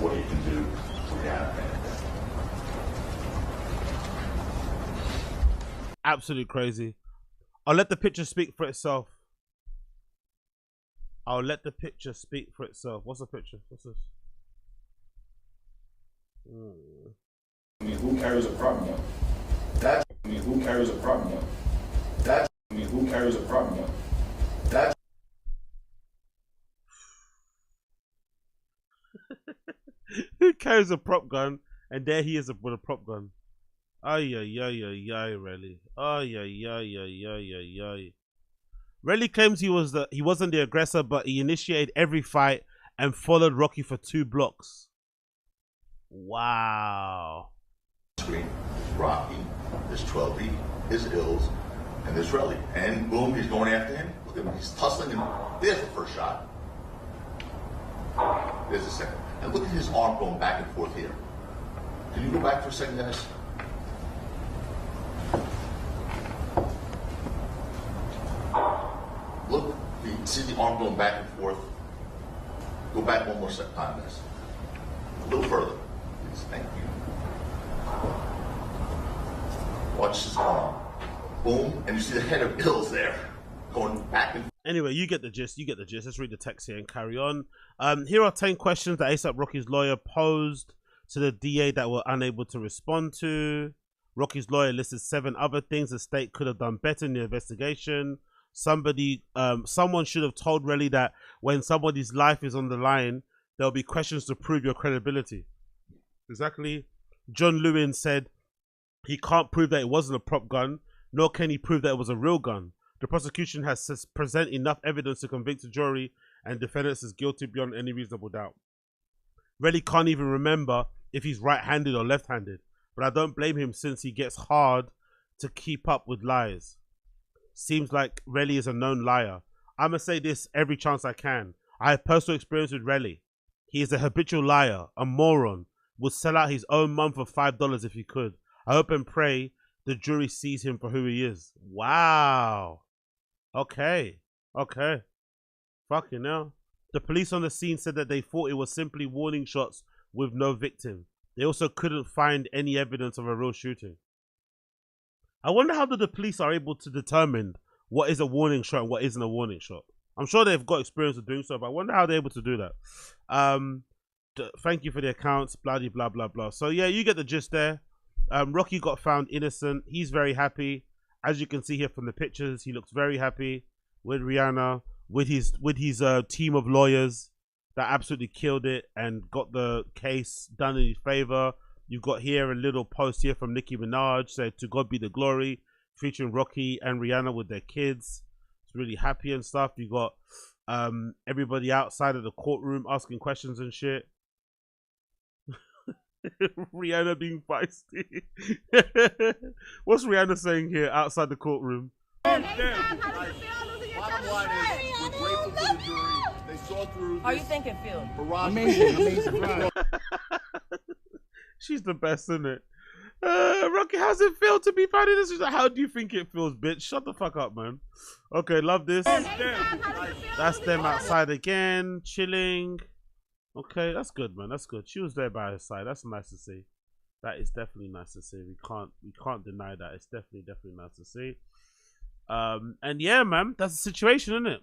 what he can do for Rihanna and Absolutely crazy. I'll let the picture speak for itself. I'll let the picture speak for itself. What's the picture? What's this? I mean, who carries a problem though? that. I mean, who carries a problem though? That. I mean, who carries a problem though? That. Who carries a prop gun? And there he is with a prop gun. Ay, ay, ay, ay, ay, really. Ay, ay, ay, ay, ay, ay, ay. Relly claims he wasn't the aggressor, but he initiated every fight and followed Rocky for 2 blocks. Wow. Screen, Rocky, there's 12B, there's Ills, and there's Relly. And boom, he's going after him. Look at him, he's tussling him. There's the first shot. There's the second. And look at his arm going back and forth here. Can you go back for a second, guys? Look, you see the arm going back and forth? Go back one more time, guys. A little further. Please, thank you. Watch his arm. Boom, and you see the head of Ills there. Going back and forth. Anyway, you get the gist. You get the gist. Let's read the text here and carry on. Here are 10 questions that A$AP Rocky's lawyer posed to the DA that were unable to respond to. Rocky's lawyer listed 7 other things the state could have done better in the investigation. Someone should have told Relly that when somebody's life is on the line, there'll be questions to prove your credibility. Exactly. John Lewin said he can't prove that it wasn't a prop gun, nor can he prove that it was a real gun. The prosecution has presented enough evidence to convict the jury and defendants is guilty beyond any reasonable doubt. Relly can't even remember if he's right-handed or left-handed, but I don't blame him since he gets hard to keep up with lies. Seems like Relly is a known liar. I'm going to say this every chance I can. I have personal experience with Relly. He is a habitual liar, a moron, would sell out his own mum for $5 if he could. I hope and pray the jury sees him for who he is. Wow. Okay. Okay. Fucking hell. The police on the scene said that they thought it was simply warning shots with no victim. They also couldn't find any evidence of a real shooting. I wonder how the police are able to determine what is a warning shot and what isn't a warning shot. I'm sure they've got experience of doing so, but I wonder how they're able to do that. Thank you for the accounts, blah, blah, blah, blah. So yeah, you get the gist there. Rocky got found innocent. He's very happy. As you can see here from the pictures, he looks very happy with Rihanna, with his team of lawyers that absolutely killed it and got the case done in his favor. You've got here a little post here from Nicki Minaj, said "To God be the glory," featuring Rocky and Rihanna with their kids. It's really happy and stuff. You got everybody outside of the courtroom asking questions and shit. Rihanna being feisty. What's Rihanna saying here outside the courtroom? Bottom line is, we're grateful to the jury. They saw through. How you think it feels? Amazing. She's the best, isn't it? Rocky, how's it feel to be found in this? How do you think it feels, bitch? Shut the fuck up, man. Okay, love this. That's them outside again, chilling. Okay, that's good, man. That's good. She was there by her side. That's nice to see. That is definitely nice to see. We can't deny that. It's definitely nice to see. And yeah, man, that's the situation, isn't it?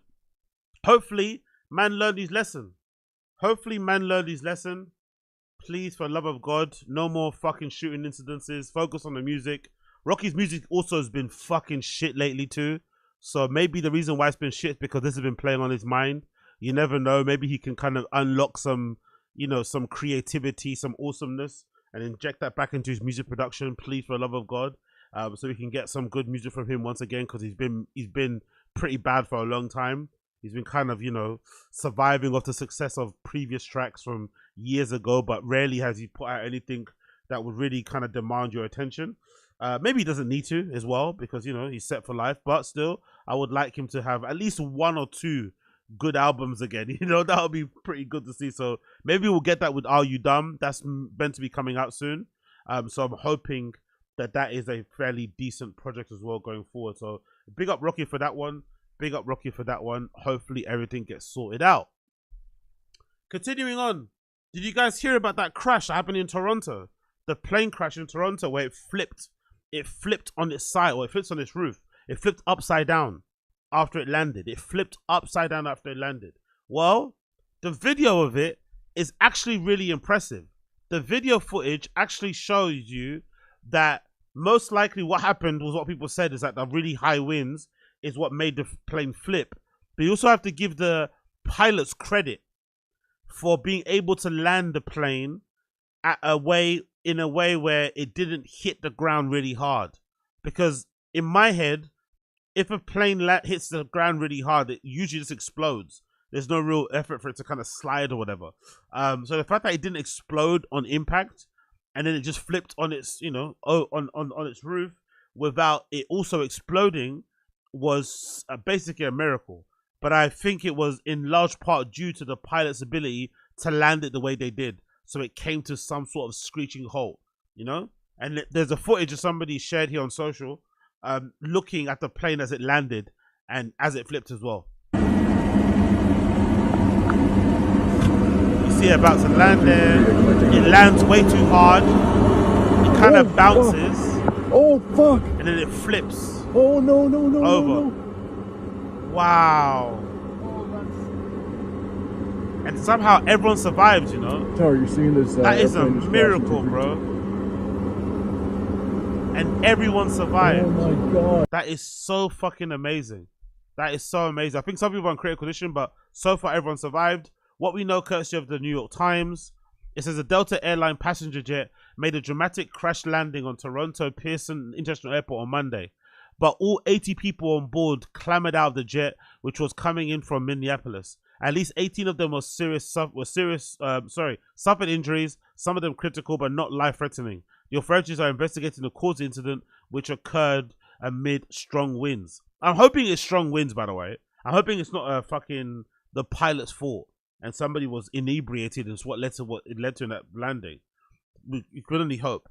Hopefully, man learned his lesson. Please, for the love of God, no more fucking shooting incidences. Focus on the music. Rocky's music also has been fucking shit lately too. So maybe the reason why it's been shit is because this has been playing on his mind. You never know. Maybe he can kind of unlock some, you know, some creativity, some awesomeness, and inject that back into his music production. Please, for the love of God, so we can get some good music from him once again, because he's been pretty bad for a long time. He's been kind of, you know, surviving off the success of previous tracks from years ago, but rarely has he put out anything that would really kind of demand your attention. Maybe he doesn't need to as well, because, you know, he's set for life, but still, I would like him to have at least 1 or 2 good albums again. You know, that would be pretty good to see. So maybe we'll get that with Are You Dumb? That's meant to be coming out soon. So I'm hoping that that is a fairly decent project as well going forward. So big up Rocky for that one. Big up Rocky for that one. Hopefully everything gets sorted out. Continuing on, did you guys hear about that crash that happened in Toronto? The plane crash in Toronto where it flipped. It flipped on its side, or it flipped on its roof. It flipped upside down after it landed. It flipped upside down after it landed. Well, the video of it is actually really impressive. The video footage actually shows you that most likely what happened was what people said, is that the really high winds is what made the plane flip. But you also have to give the pilots credit for being able to land the plane in a way where it didn't hit the ground really hard. Because in my head, if a plane hits the ground really hard, it usually just explodes. There's no real effort for it to kind of slide or whatever. So the fact that it didn't explode on impact, and then it just flipped on its, you know, on its roof without it also exploding, was basically a miracle. But I think it was in large part due to the pilot's ability to land it the way they did. So it came to some sort of screeching halt, you know? And there's a footage of somebody shared here on social, looking at the plane as it landed and as it flipped as well. You see it about to land there. It lands way too hard. It kind of bounces. Oh, fuck. And then it flips. Oh, no, no, no, over. No. Wow. And somehow everyone survives, you know? Tower, you're seeing this. That is a miracle, bro. And everyone survived. Oh my god. That is so fucking amazing. That is so amazing. I think some people are in critical condition, but so far everyone survived. What we know, courtesy of the New York Times, it says a Delta airline passenger jet made a dramatic crash landing on Toronto Pearson International Airport on Monday. But all 80 people on board clambered out of the jet, which was coming in from Minneapolis. At least 18 of them suffered injuries, some of them critical but not life-threatening. The authorities are investigating the cause of the incident, which occurred amid strong winds. I'm hoping it's strong winds, by the way. I'm hoping it's not the pilot's fault and somebody was inebriated and it's what led to that landing. We can only hope.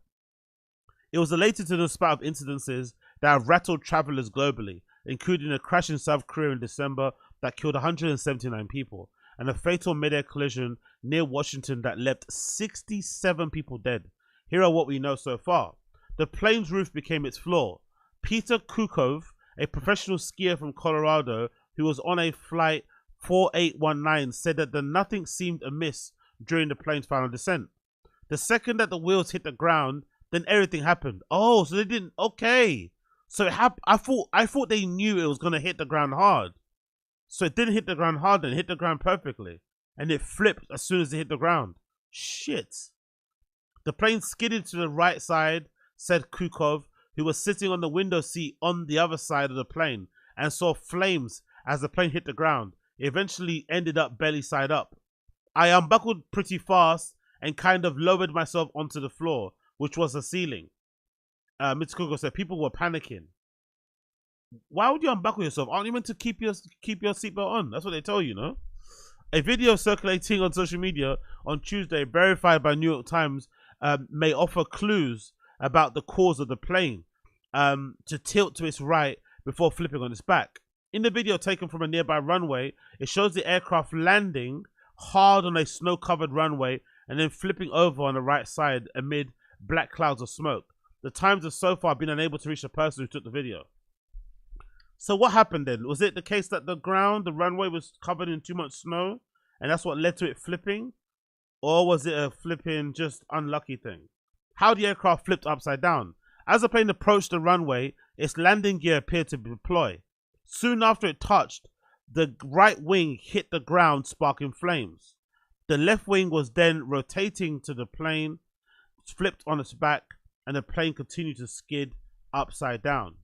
It was the latest in a spout of incidences that have rattled travelers globally, including a crash in South Korea in December that killed 179 people, and a fatal mid-air collision near Washington that left 67 people dead. Here are what we know so far. The plane's roof became its floor. Peter Kukov, a professional skier from Colorado who was on a flight 4819, said that nothing seemed amiss during the plane's final descent. The second that the wheels hit the ground, then everything happened. Oh, so they didn't. Okay, so it happened. I thought they knew it was gonna hit the ground hard. So it didn't hit the ground hard, and it hit the ground perfectly. And it flipped as soon as it hit the ground. Shit. The plane skidded to the right side, said Kukov, who was sitting on the window seat on the other side of the plane and saw flames as the plane hit the ground. It eventually ended up belly side up. I unbuckled pretty fast and kind of lowered myself onto the floor, which was the ceiling. Mr. Kukov said people were panicking. Why would you unbuckle yourself? Aren't you meant to keep your seatbelt on? That's what they tell you, no? A video circulating on social media on Tuesday, verified by New York Times, may offer clues about the cause of the plane to tilt to its right before flipping on its back. In the video taken from a nearby runway, it shows the aircraft landing hard on a snow-covered runway and then flipping over on the right side amid black clouds of smoke. The Times has so far been unable to reach the person who took the video. So what happened then? Was it the case that the runway was covered in too much snow and that's what led to it flipping? Or was it a flipping just unlucky thing? How the aircraft flipped upside down. As the plane approached the runway, its landing gear appeared to deploy. Soon after it touched, the right wing hit the ground, sparking flames. The left wing was then rotating to the plane, flipped on its back, and the plane continued to skid upside down.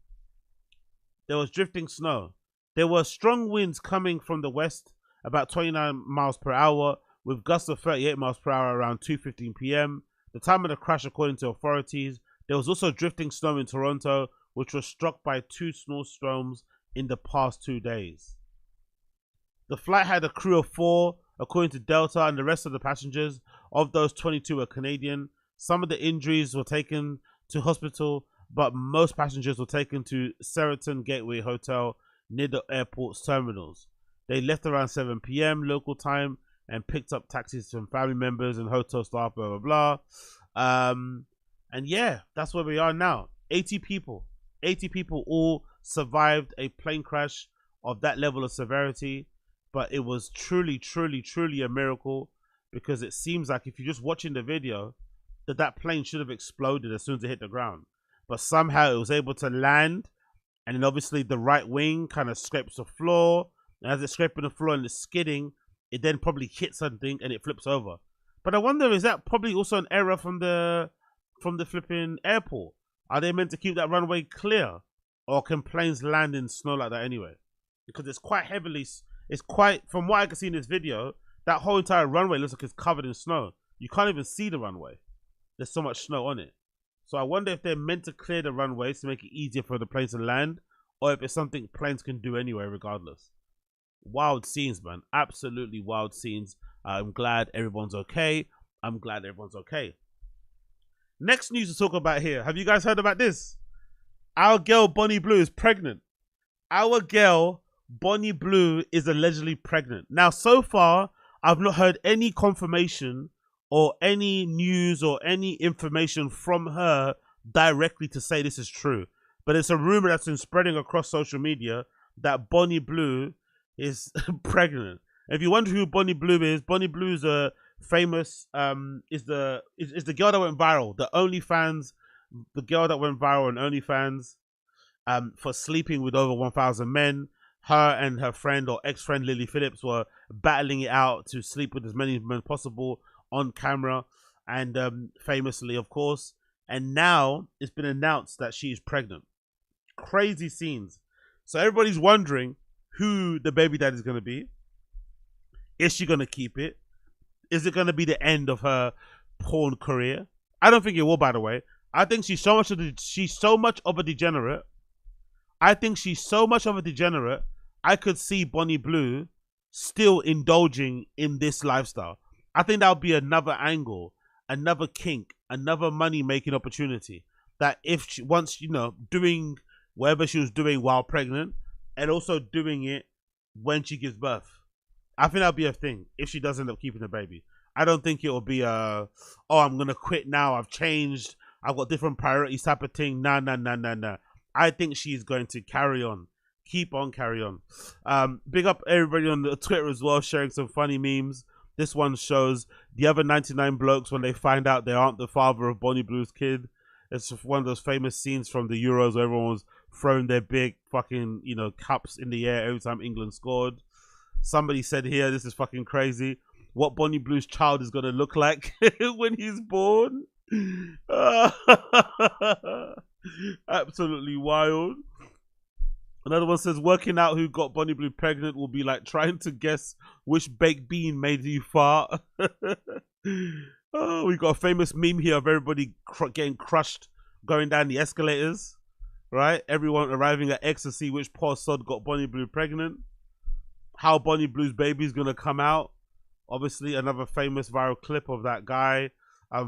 There was drifting snow. There were strong winds coming from the west, about 29 miles per hour, with gusts of 38 miles per hour around 2:15 p.m. The time of the crash, according to authorities. There was also drifting snow in Toronto, which was struck by 2 snowstorms in the past 2 days. The flight had a crew of 4, according to Delta, and the rest of the passengers. Of those, 22 were Canadian. Some of the injuries were taken to hospital, but most passengers were taken to Sheraton Gateway Hotel near the airport's terminals. They left around 7 p.m. local time and picked up taxis from family members and hotel staff, blah, blah, blah. And yeah, that's where we are now. 80 people all survived a plane crash of that level of severity. But it was truly, truly, truly a miracle, because it seems like if you're just watching the video, that plane should have exploded as soon as it hit the ground. But somehow it was able to land, and then obviously the right wing kind of scrapes the floor. And as it's scraping the floor and it's skidding, it then probably hits something and it flips over. But I wonder, is that probably also an error from the flipping airport? Are they meant to keep that runway clear, or can planes land in snow like that anyway? Because it's quite heavily. It's quite, from what I can see in this video, that whole entire runway looks like it's covered in snow. You can't even see the runway. There's so much snow on it. So I wonder if they're meant to clear the runways to make it easier for the planes to land, or if it's something planes can do anyway regardless. Wild scenes, man. Absolutely wild scenes. I'm glad everyone's okay. Next news to talk about here. Have you guys heard about this? Our girl Bonnie Blue is pregnant. Our girl Bonnie Blue is allegedly pregnant. Now, so far, I've not heard any confirmation or any news or any information from her directly to say this is true. But it's a rumor that's been spreading across social media that Bonnie Blue is pregnant. If you wonder who Bonnie Blue is a famous, is the girl that went viral. The girl that went viral on OnlyFans for sleeping with over 1,000 men. Her and her friend or ex-friend Lily Phillips were battling it out to sleep with as many men possible on camera, and famously, of course. And now it's been announced that she is pregnant. Crazy scenes. So everybody's wondering who the baby daddy is going to be. Is she going to keep it? Is it going to be the end of her porn career? I don't think it will, by the way. I think she's so much of a degenerate. I could see Bonnie Blue still indulging in this lifestyle. I think that would be another angle, another kink, another money-making opportunity. That if she, once, doing whatever she was doing while pregnant, and also doing it when she gives birth. I think that'll be a thing if she does end up keeping the baby. I don't think it will be I'm going to quit now. I've changed. I've got different priorities type of thing. Nah. I think she's going to carry on. Keep on, carry on. Big up everybody on the Twitter as well, sharing some funny memes. This one shows the other 99 blokes when they find out they aren't the father of Bonnie Blue's kid. It's one of those famous scenes from the Euros where everyone was throwing their big fucking, cups in the air every time England scored. Somebody said here, this is fucking crazy, what Bonnie Blue's child is going to look like when he's born. Absolutely wild. Another one says, working out who got Bonnie Blue pregnant will be like trying to guess which baked bean made you fart. Oh, we got a famous meme here of everybody getting crushed going down the escalators, right? Everyone arriving at X to see which poor sod got Bonnie Blue pregnant. How Bonnie Blue's baby is going to come out. Obviously, another famous viral clip of that guy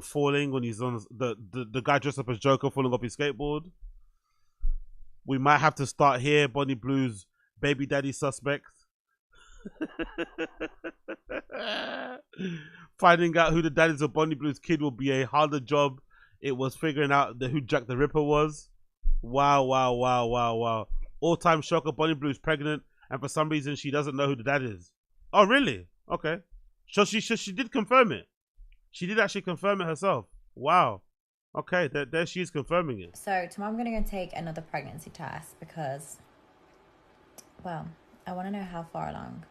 falling when he's on the guy dressed up as Joker falling off his skateboard. We might have to start here. Bonnie Blue's baby daddy suspect. Finding out who the daddies of Bonnie Blue's kid will be a harder job. It was figuring out who Jack the Ripper was. Wow. All-time shocker, Bonnie Blue's pregnant, and for some reason she doesn't know who the dad is. Oh, really? Okay. So she did confirm it. She did actually confirm it herself. Wow. Okay, there she is confirming it. So tomorrow I'm going to go take another pregnancy test because Well, I want to know how far along.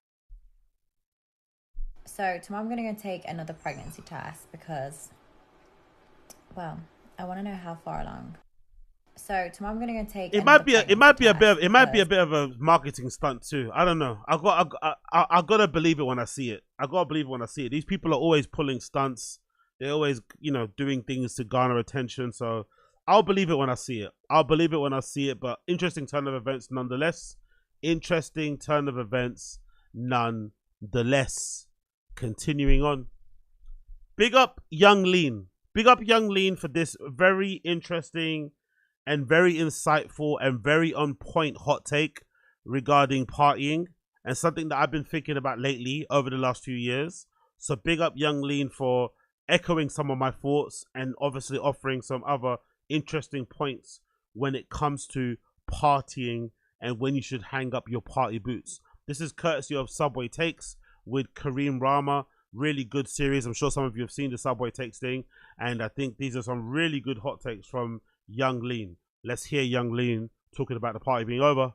So tomorrow I'm going to go take another pregnancy test because, well, I want to know how far along. So tomorrow I'm going to go take. It might be a bit of a marketing stunt too. I don't know. I gotta believe it when I see it. I gotta believe it when I see it. These people are always pulling stunts. They're always, doing things to garner attention. So I'll believe it when I see it. I'll believe it when I see it. But interesting turn of events nonetheless. Interesting turn of events nonetheless. Continuing on. Big up Young Lean. Big up Young Lean for this very interesting and very insightful and very on point hot take regarding partying, and something that I've been thinking about lately over the last few years. So big up Young Lean for echoing some of my thoughts and obviously offering some other interesting points when it comes to partying and when you should hang up your party boots. This is courtesy of Subway Takes with Kareem Rama. Really good series. I'm sure some of you have seen the Subway Takes thing, and I think these are some really good hot takes from Young Lean. Let's hear Young Lean talking about the party being over.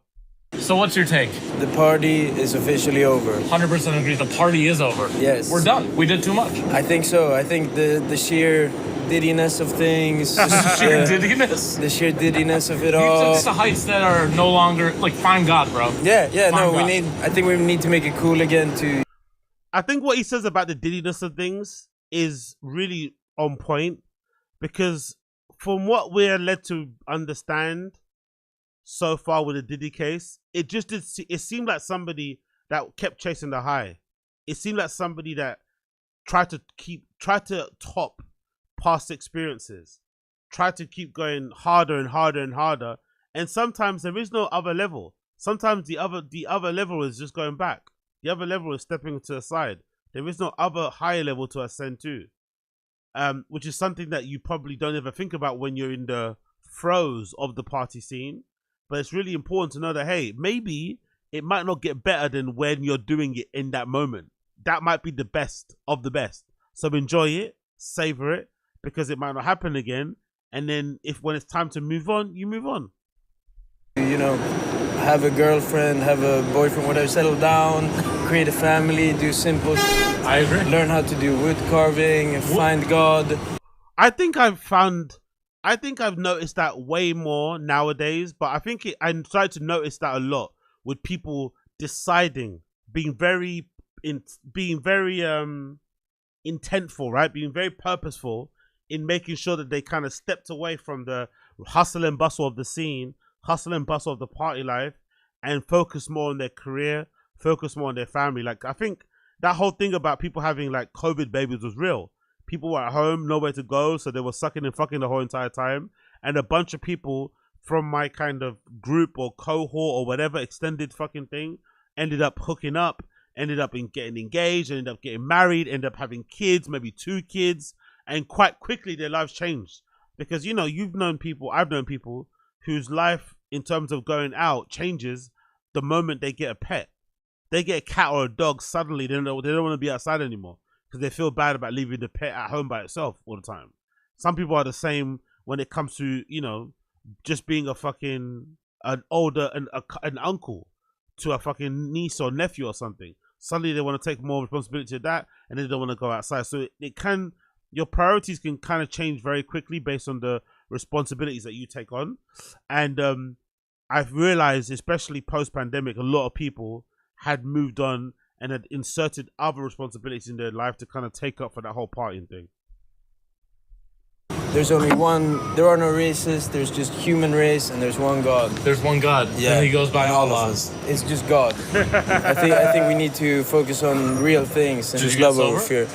So what's your take? The party is officially over. 100% agree. The party is over. Yes. We're done. We did too much. I think so. I think the sheer diddiness of things. The sheer diddiness? The sheer diddiness of it all. It's the heights that are no longer, like, find God, bro. Yeah, Find no, God. I think we need to make it cool again to... I think what he says about the diddiness of things is really on point, because from what we're led to understand so far with the Diddy case, it seemed like somebody that kept chasing the high. It seemed like somebody that tried to top past experiences, tried to keep going harder and harder and harder. And sometimes there is no other level. Sometimes the other level is just going back. The other level is stepping to the side. There is no other higher level to ascend to. Which is something that you probably don't ever think about when you're in the throes of the party scene. But it's really important to know that, hey, maybe it might not get better than when you're doing it in that moment. That might be the best of the best. So enjoy it, savor it, because it might not happen again. And then when it's time to move on, you move on. Have a girlfriend, have a boyfriend, whatever, settle down, create a family, do simple... I agree. Learn how to do wood carving, find God. I think I've noticed that way more nowadays, but I started to notice that a lot with people deciding, being very intentful, right? Being very purposeful in making sure that they kind of stepped away from the hustle and bustle of the scene, hustle and bustle of the party life, and focus more on their career, focus more on their family. Like, I think that whole thing about people having like COVID babies was real. People were at home, nowhere to go, so they were sucking and fucking the whole entire time. And a bunch of people from my kind of group or cohort or whatever extended fucking thing ended up hooking up, ended up getting engaged, ended up getting married, ended up having kids, maybe 2 kids, and quite quickly their lives changed. Because, I've known people whose life in terms of going out changes the moment they get a pet. They get a cat or a dog, suddenly they don't want to be outside anymore because they feel bad about leaving the pet at home by itself all the time. Some people are the same when it comes to, just being an uncle to a fucking niece or nephew or something. Suddenly they want to take more responsibility of that, and they don't want to go outside. So your priorities can kind of change very quickly based on the responsibilities that you take on. And I've realized, especially post-pandemic, a lot of people had moved on and had inserted other responsibilities in their life to kind of take up for that whole partying thing. There are no races, there's just human race, and there's one God. There's one God, and he goes by Allah. It's just God. I think we need to focus on real things and just love over fear.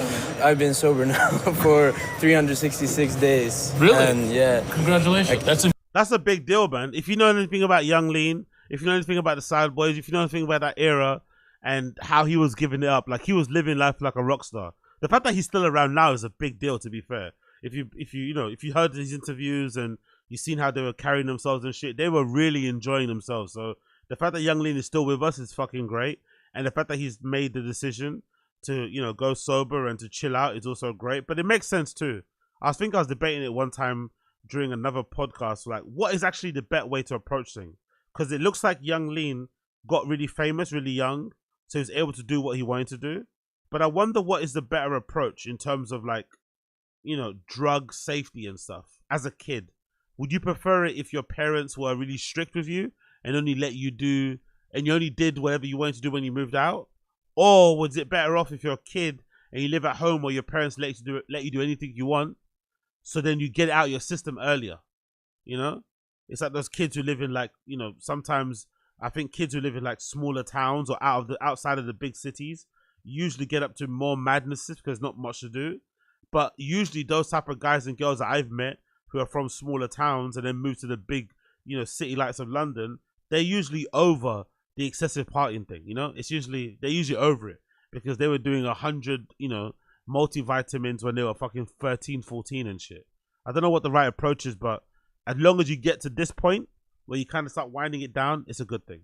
I've been sober now for 366 days. Really? And yeah. Congratulations. That's a big deal, man. If you know anything about Young Lean, if you know anything about the Side Boys, if you know anything about that era and how he was giving it up, like he was living life like a rock star. The fact that he's still around now is a big deal, to be fair. If you heard his interviews and you seen how they were carrying themselves and shit, they were really enjoying themselves. So the fact that Young Lean is still with us is fucking great, and the fact that he's made the decision to go sober and to chill out is also great. But it makes sense too. I was debating it one time during another podcast, like what is actually the better way to approach things, because it looks like Young Lean got really famous really young, so he was able to do what he wanted to do. But I wonder what is the better approach in terms of like, you know, drug safety and stuff as a kid. Would you prefer it if your parents were really strict with you and only let you do, and you only did whatever you wanted to do when you moved out? Or was it better off if you're a kid and you live at home where your parents let you do anything you want, so then you get it out of your system earlier? You know? It's like those kids who live in like, you know, sometimes I think kids who live in like smaller towns or outside of the big cities usually get up to more madnesses because there's not much to do. But usually those type of guys and girls that I've met who are from smaller towns and then move to the big, you know, city lights of London, they're usually over the excessive partying thing, you know? They're usually over it because they were doing 100, you know, multivitamins when they were fucking 13, 14 and shit. I don't know what the right approach is, but as long as you get to this point where you kind of start winding it down, it's a good thing.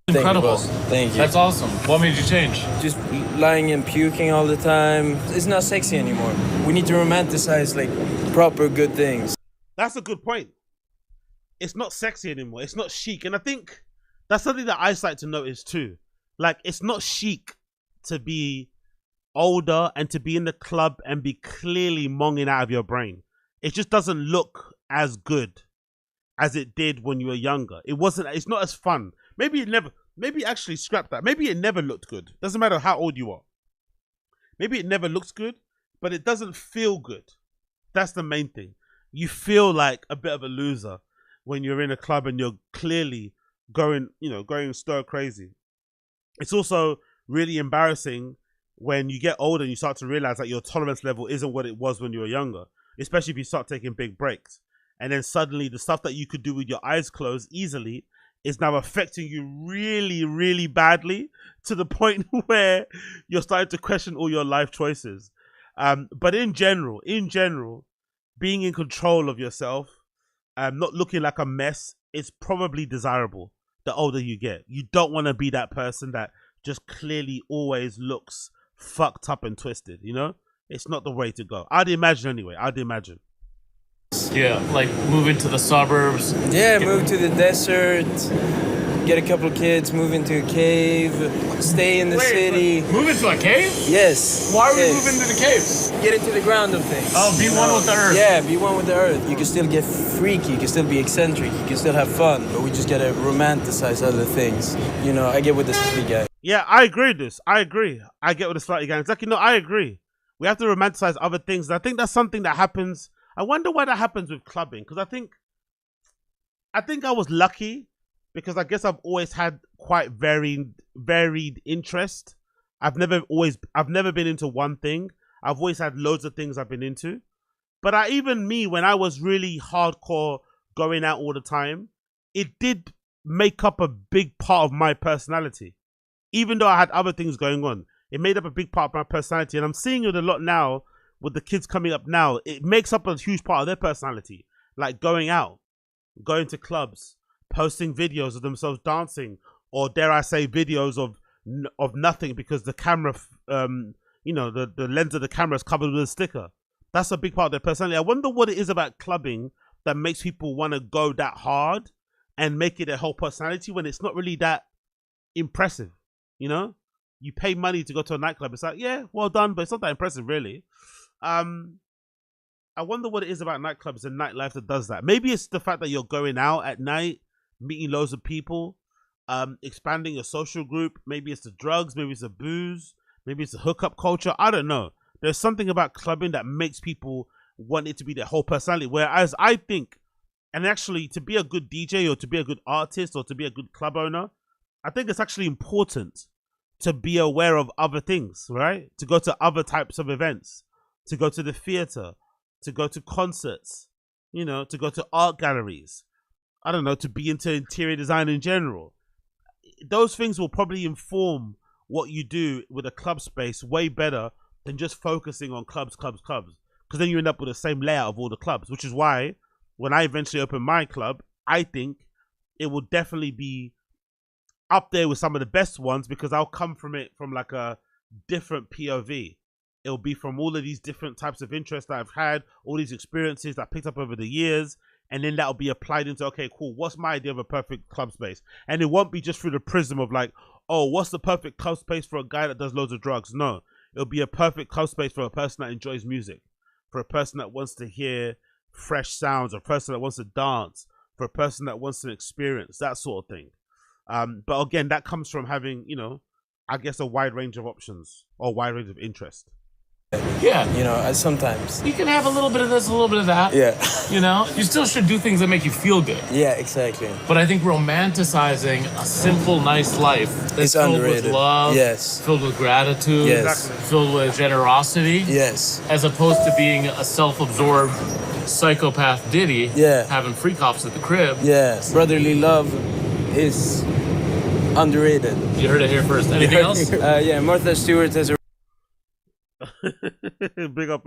Incredible. Thank you. That's awesome. What made you change? Just lying and puking all the time. It's not sexy anymore. We need to romanticize like proper good things. That's a good point. It's not sexy anymore. It's not chic. And I think that's something that I like to notice too. Like, it's not chic to be older and to be in the club and be clearly monging out of your brain. It just doesn't look as good as it did when you were younger. It's not as fun. Maybe actually scrap that. Maybe it never looked good. Doesn't matter how old you are. Maybe it never looks good, but it doesn't feel good. That's the main thing. You feel like a bit of a loser when you're in a club and you're clearly going stir crazy. It's also really embarrassing when you get older and you start to realize that your tolerance level isn't what it was when you were younger, especially if you start taking big breaks. And then suddenly the stuff that you could do with your eyes closed easily is now affecting you really, really badly to the point where you're starting to question all your life choices. But in general, being in control of yourself, not looking like a mess, is probably desirable the older you get. You don't want to be that person that just clearly always looks fucked up and twisted, you know? It's not the way to go. I'd imagine. Yeah, like move into the suburbs. Yeah, move to the desert, get a couple of kids, move into a cave, stay in the city. Move into a cave? Yes. Why are we moving into the caves? Get into the ground of things. Oh, be one with the earth. Yeah, be one with the earth. You can still get freaky, you can still be eccentric, you can still have fun, but we just gotta romanticize other things. You know, I get with this sweet guy. Yeah, I agree with this. I agree. I get with the slightly guy. It's like, you know, I agree. We have to romanticize other things. And I think that's something that happens. I wonder why that happens with clubbing. Because I think I was lucky because I guess I've always had quite varied interest. I've never been into one thing. I've always had loads of things I've been into. But when I was really hardcore going out all the time, it did make up a big part of my personality. Even though I had other things going on, it made up a big part of my personality. And I'm seeing it a lot now with the kids coming up now. It makes up a huge part of their personality. Like going out, going to clubs, posting videos of themselves dancing, or dare I say videos of nothing because the camera, the lens of the camera is covered with a sticker. That's a big part of their personality. I wonder what it is about clubbing that makes people want to go that hard and make it a whole personality when it's not really that impressive. You know, you pay money to go to a nightclub. It's like, yeah, well done, but it's not that impressive, really. I wonder what it is about nightclubs and nightlife that does that. Maybe it's the fact that you're going out at night, meeting loads of people, expanding your social group. Maybe it's the drugs, maybe it's the booze, maybe it's the hookup culture. I don't know. There's something about clubbing that makes people want it to be their whole personality. Whereas I think, and actually to be a good DJ or to be a good artist or to be a good club owner, I think it's actually important to be aware of other things, right? To go to other types of events, to go to the theater, to go to concerts, to go to art galleries. I don't know, to be into interior design in general. Those things will probably inform what you do with a club space way better than just focusing on clubs. Because then you end up with the same layout of all the clubs, which is why when I eventually open my club, I think it will definitely be up there with some of the best ones because I'll come from it from like a different POV. It'll be from all of these different types of interests that I've had, all these experiences that I picked up over the years. and then that'll be applied into, okay, cool, what's my idea of a perfect club space? And it won't be just through the prism of like, oh, what's the perfect club space for a guy that does loads of drugs? No, it'll be a perfect club space for a person that enjoys music, for a person that wants to hear fresh sounds, or a person that wants to dance, for a person that wants to experience, that sort of thing. But again, that comes from having, you know, I guess a wide range of options or wide range of interest. Yeah. You know, sometimes. You can have a little bit of this, a little bit of that. Yeah. You know, you still should do things that make you feel good. Yeah, exactly. But I think romanticizing a simple, nice life that's filled underrated. with love, Yes. filled with gratitude, Yes. filled with generosity, Yes. as opposed to being a self-absorbed psychopath Diddy, having freak offs at the crib. Yes. Brotherly love is underrated. You heard it here first. Anything else? Yeah, Martha Stewart has a big up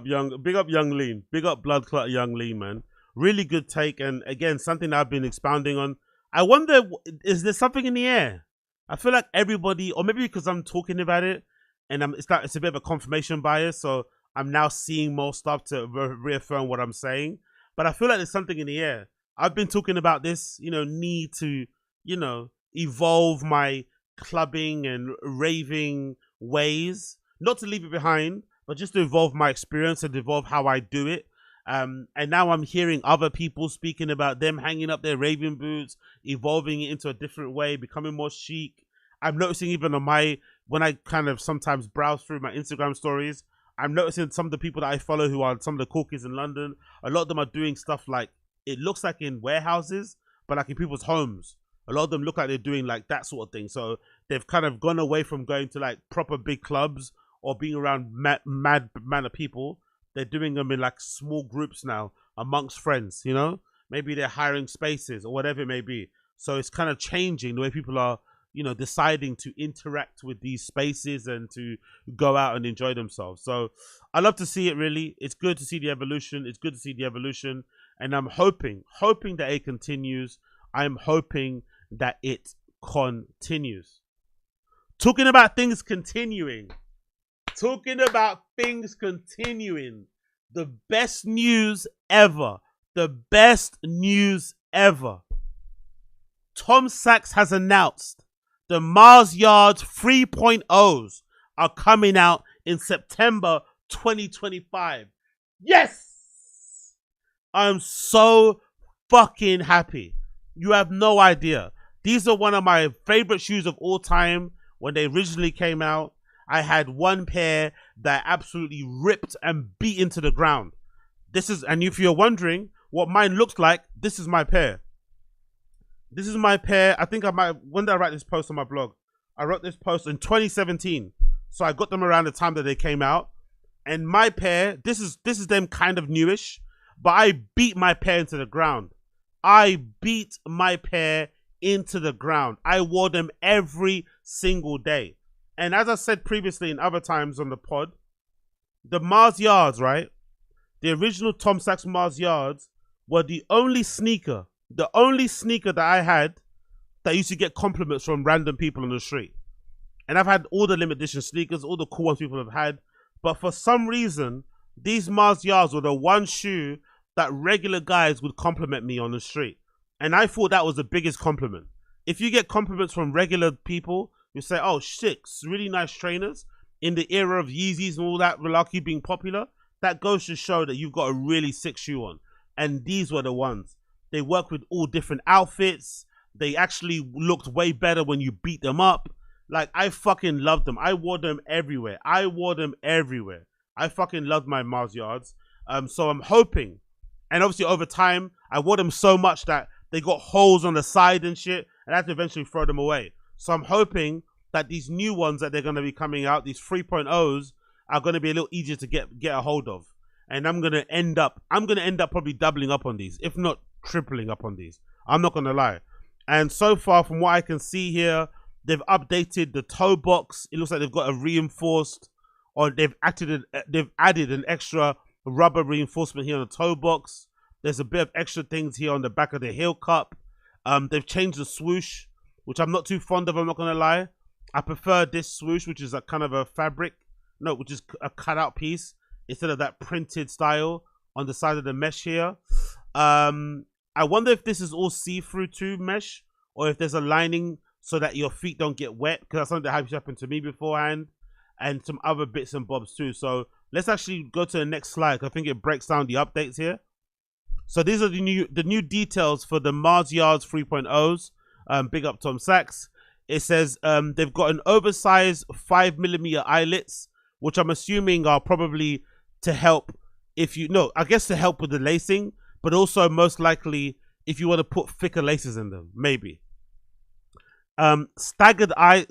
young Lean, big up blood clot young Lean, man. Really good take, and again, something I've been expounding on. I wonder, is there something in the air? I feel like everybody, or maybe because I'm talking about it, and it's a bit of a confirmation bias, so I'm now seeing more stuff to reaffirm what I'm saying. But I feel like there's something in the air. I've been talking about this, you know, need to, you know, evolve my clubbing and raving ways. Not to leave it behind, but just to evolve my experience and evolve how I do it. And now I'm hearing other people speaking about them hanging up their raving boots, evolving it into a different way, becoming more chic. I'm noticing even on when I kind of sometimes browse through my Instagram stories, I'm noticing some of the people that I follow who are some of the cool kids in London, a lot of them are doing stuff like, it looks like in warehouses, but like in people's homes. A lot of them look like they're doing like that sort of thing. So they've kind of gone away from going to like proper big clubs or being around mad of people. They're doing them in like small groups now amongst friends, you know? Maybe they're hiring spaces or whatever it may be. So it's kind of changing the way people are, you know, deciding to interact with these spaces and to go out and enjoy themselves. So I love to see it, really. It's good to see the evolution. It's good to see the evolution. And I'm hoping that it continues. I'm hoping that it continues. Talking about things continuing. The best news ever. The best news ever. Tom Sachs has announced the Mars Yards 3.0s are coming out in September 2025. Yes! I'm so fucking happy. You have no idea. These are one of my favorite shoes of all time. When they originally came out, I had one pair that absolutely ripped and beat into the ground. And if you're wondering what mine looks like, this is my pair. This is my pair. I think when did I write this post on my blog? I wrote this post in 2017. So I got them around the time that they came out. And my pair, this is them kind of newish, but I beat my pair into the ground. I wore them every single day. And as I said previously in other times on the pod, the Mars Yards, right? The original Tom Sachs Mars Yards were the only sneaker that I had that used to get compliments from random people on the street. And I've had all the limited edition sneakers, all the cool ones people have had. But for some reason, these Mars Yards were the one shoe that regular guys would compliment me on the street. And I thought that was the biggest compliment. If you get compliments from regular people, you say, oh, shit, really nice trainers. In the era of Yeezys and all that malarkey being popular, that goes to show that you've got a really sick shoe on. And these were the ones. They work with all different outfits. They actually looked way better when you beat them up. Like, I fucking loved them. I wore them everywhere. I fucking loved my Mars Yards. So I'm hoping. And obviously over time, I wore them so much that they got holes on the side and shit. And I had to eventually throw them away. So I'm hoping that these new ones that they're going to be coming out, these 3.0s, are going to be a little easier to get a hold of. And I'm going to end up probably doubling up on these, if not tripling up on these. I'm not going to lie. And so far, from what I can see here, they've updated the toe box. It looks like they've got a reinforced, or they've added an extra rubber reinforcement here on the toe box. There's a bit of extra things here on the back of the heel cup. They've changed the swoosh, which I'm not too fond of, I'm not going to lie. I prefer this swoosh, which is a kind of a fabric, which is a cutout piece, instead of that printed style on the side of the mesh here. I wonder if this is all see-through too mesh, or if there's a lining so that your feet don't get wet, because that's something that has happened to me beforehand, and some other bits and bobs too. So let's actually go to the next slide. I think it breaks down the updates here. So these are the new details for the Mars Yards 3.0s. Big up Tom Sachs. It says they've got an oversized 5mm eyelets, which I'm assuming are probably to help I guess to help with the lacing, but also most likely if you want to put thicker laces in them, maybe. Staggered eye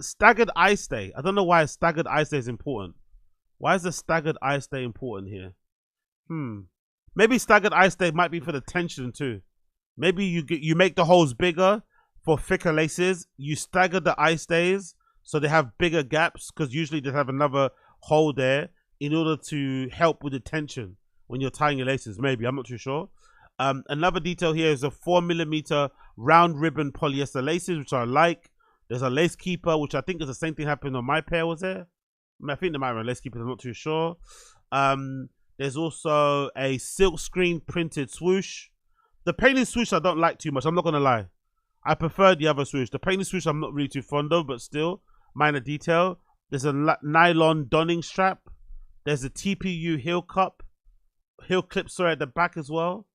stay. I don't know why a staggered eye stay is important. Why is the staggered eye stay important here? Maybe staggered eye stay might be for the tension too. Maybe you make the holes bigger for thicker laces. You stagger the eye stays so they have bigger gaps, because usually they have another hole there in order to help with the tension when you're tying your laces. Maybe, I'm not too sure. Another detail here is a 4mm round ribbon polyester laces, which I like. There's a lace keeper, which I think is the same thing happened on my pair. Was there? I think there might be a lace keeper. I'm not too sure. There's also a silk screen printed swoosh. The painted swoosh I don't like too much. I'm not gonna lie. I prefer the other swoosh. The painted swoosh I'm not really too fond of, but still minor detail. There's a nylon donning strap. There's a TPU heel clip at the back as well.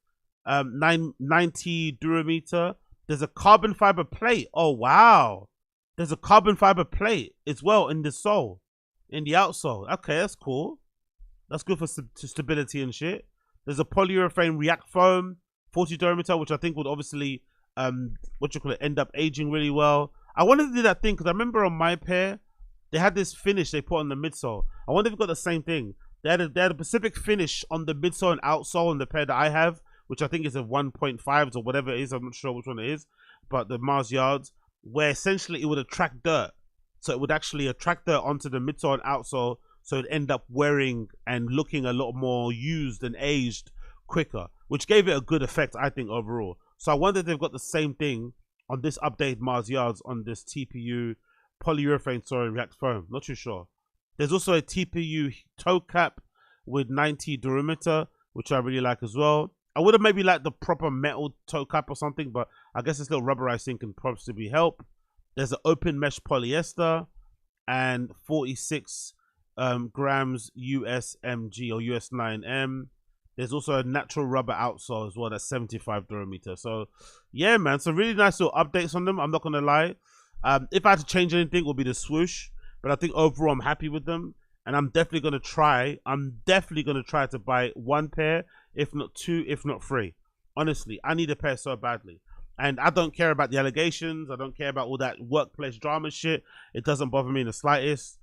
90 durometer. There's a carbon fiber plate. Oh wow, there's a carbon fiber plate as well in the sole, in the outsole. Okay, that's cool. That's good for stability and shit. There's a polyurethane react foam 40 durometer, which I think would obviously end up aging really well. I wanted to do that thing because I remember on my pair they had this finish they put on the midsole. I wonder if you've got the same thing. They had a Pacific finish on the midsole and outsole on the pair that I have, which I think is a 1.5s or whatever it is. I'm not sure which one it is, but the Mars Yards, where essentially it would attract dirt. So it would actually attract dirt onto the midsole and outsole, so it'd end up wearing and looking a lot more used and aged quicker, which gave it a good effect, I think, overall. So I wonder if they've got the same thing on this updated Mars Yards on this TPU polyurethane react foam. Not too sure. There's also a TPU toe cap with 90 durometer, which I really like as well. I would have maybe liked the proper metal toe cap or something, but I guess this little rubberized thing can possibly help. There's an open mesh polyester and 46 grams USMG or US 9M. There's also a natural rubber outsole as well, that's 75 durometer. So yeah, man, so really nice little updates on them. I'm not gonna lie. If I had to change anything, it would be the swoosh, but I think overall I'm happy with them, and I'm definitely gonna try to buy one pair, if not two, if not three. Honestly, I need a pair so badly, and I don't care about the allegations. I don't care about all that workplace drama shit. It doesn't bother me in the slightest.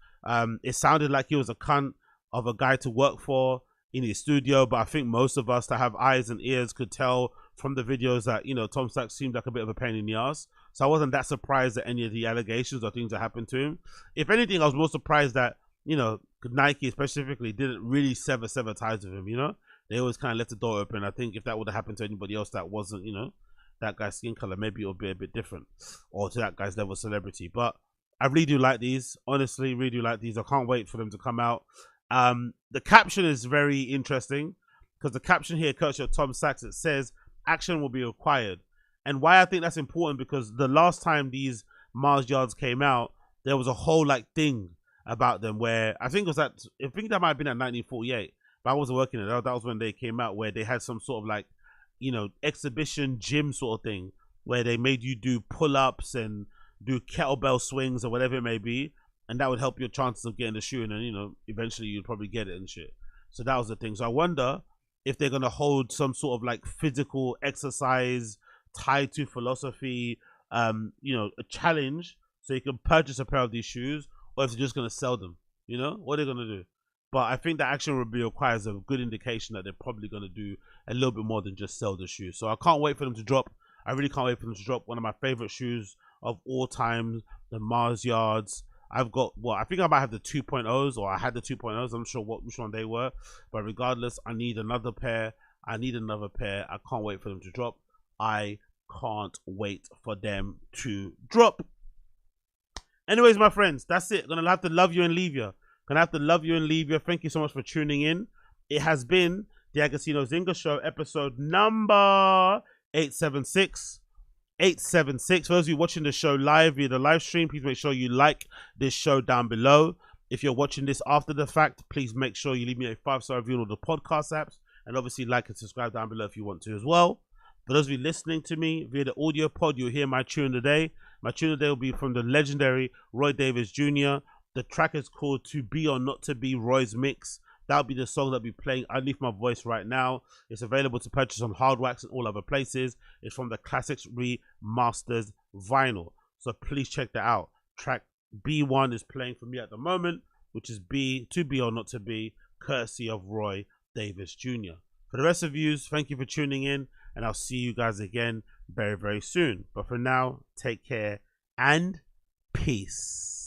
It sounded like he was a cunt of a guy to work for in his studio, but I think most of us that have eyes and ears could tell from the videos that, you know, Tom Sachs seemed like a bit of a pain in the ass. So I wasn't that surprised at any of the allegations or things that happened to him. If anything, I was more surprised that, you know, Nike specifically didn't really sever ties with him. You know, they always kind of left the door open. I think if that would have happened to anybody else that wasn't, you know, that guy's skin color, maybe it would be a bit different, or to that guy's level of celebrity. But I really do like these. Honestly, really do like these. I can't wait for them to come out. The caption is very interesting because the caption here, courtesy of Tom Sachs, it says action will be required. And why I think that's important, because the last time these Mars Yards came out, there was a whole like thing about them where I think that might have been at 1948, but I wasn't working it. That was when they came out, where they had some sort of like, you know, exhibition gym sort of thing where they made you do pull-ups and do kettlebell swings or whatever it may be, and that would help your chances of getting the shoe, and then, you know, eventually you'd probably get it and shit. So that was the thing. So I wonder if they're gonna hold some sort of like physical exercise tied to philosophy, you know, a challenge, so you can purchase a pair of these shoes, or if they're just gonna sell them. You know, what are they gonna do? But I think that action will requires a good indication that they're probably gonna do a little bit more than just sell the shoes. So I can't wait for them to drop. I really can't wait for them to drop one of my favorite shoes of all time, the Mars Yards. I've got, well, I think I might have the 2.0s, or I had the 2.0s. I'm not sure which one they were, but regardless, I need another pair. I can't wait for them to drop. I can't wait for them to drop. Anyways, my friends, that's it. Gonna have to love you and leave you. Thank you so much for tuning in. It has been The Agostino Zinga Show, episode number 876. 876. For those of you watching the show live via the live stream, please make sure you like this show down below. If you're watching this after the fact, please make sure you leave me a 5-star review on all the podcast apps, and obviously like and subscribe down below if you want to as well. For those of you listening to me via the audio pod, you'll hear my tune today. My tune today will be from the legendary Roy Davies Jr. The track is called To Be or Not To Be, Roy's Mix. That'll be the song that'll be playing underneath my voice right now. It's available to purchase on Hardwax and all other places. It's from the Classics Remasters vinyl. So please check that out. Track B1 is playing for me at the moment, which is To Be or Not To Be, courtesy of Roy Davies Jr. For the rest of you, thank you for tuning in, and I'll see you guys again very, very soon. But for now, take care and peace.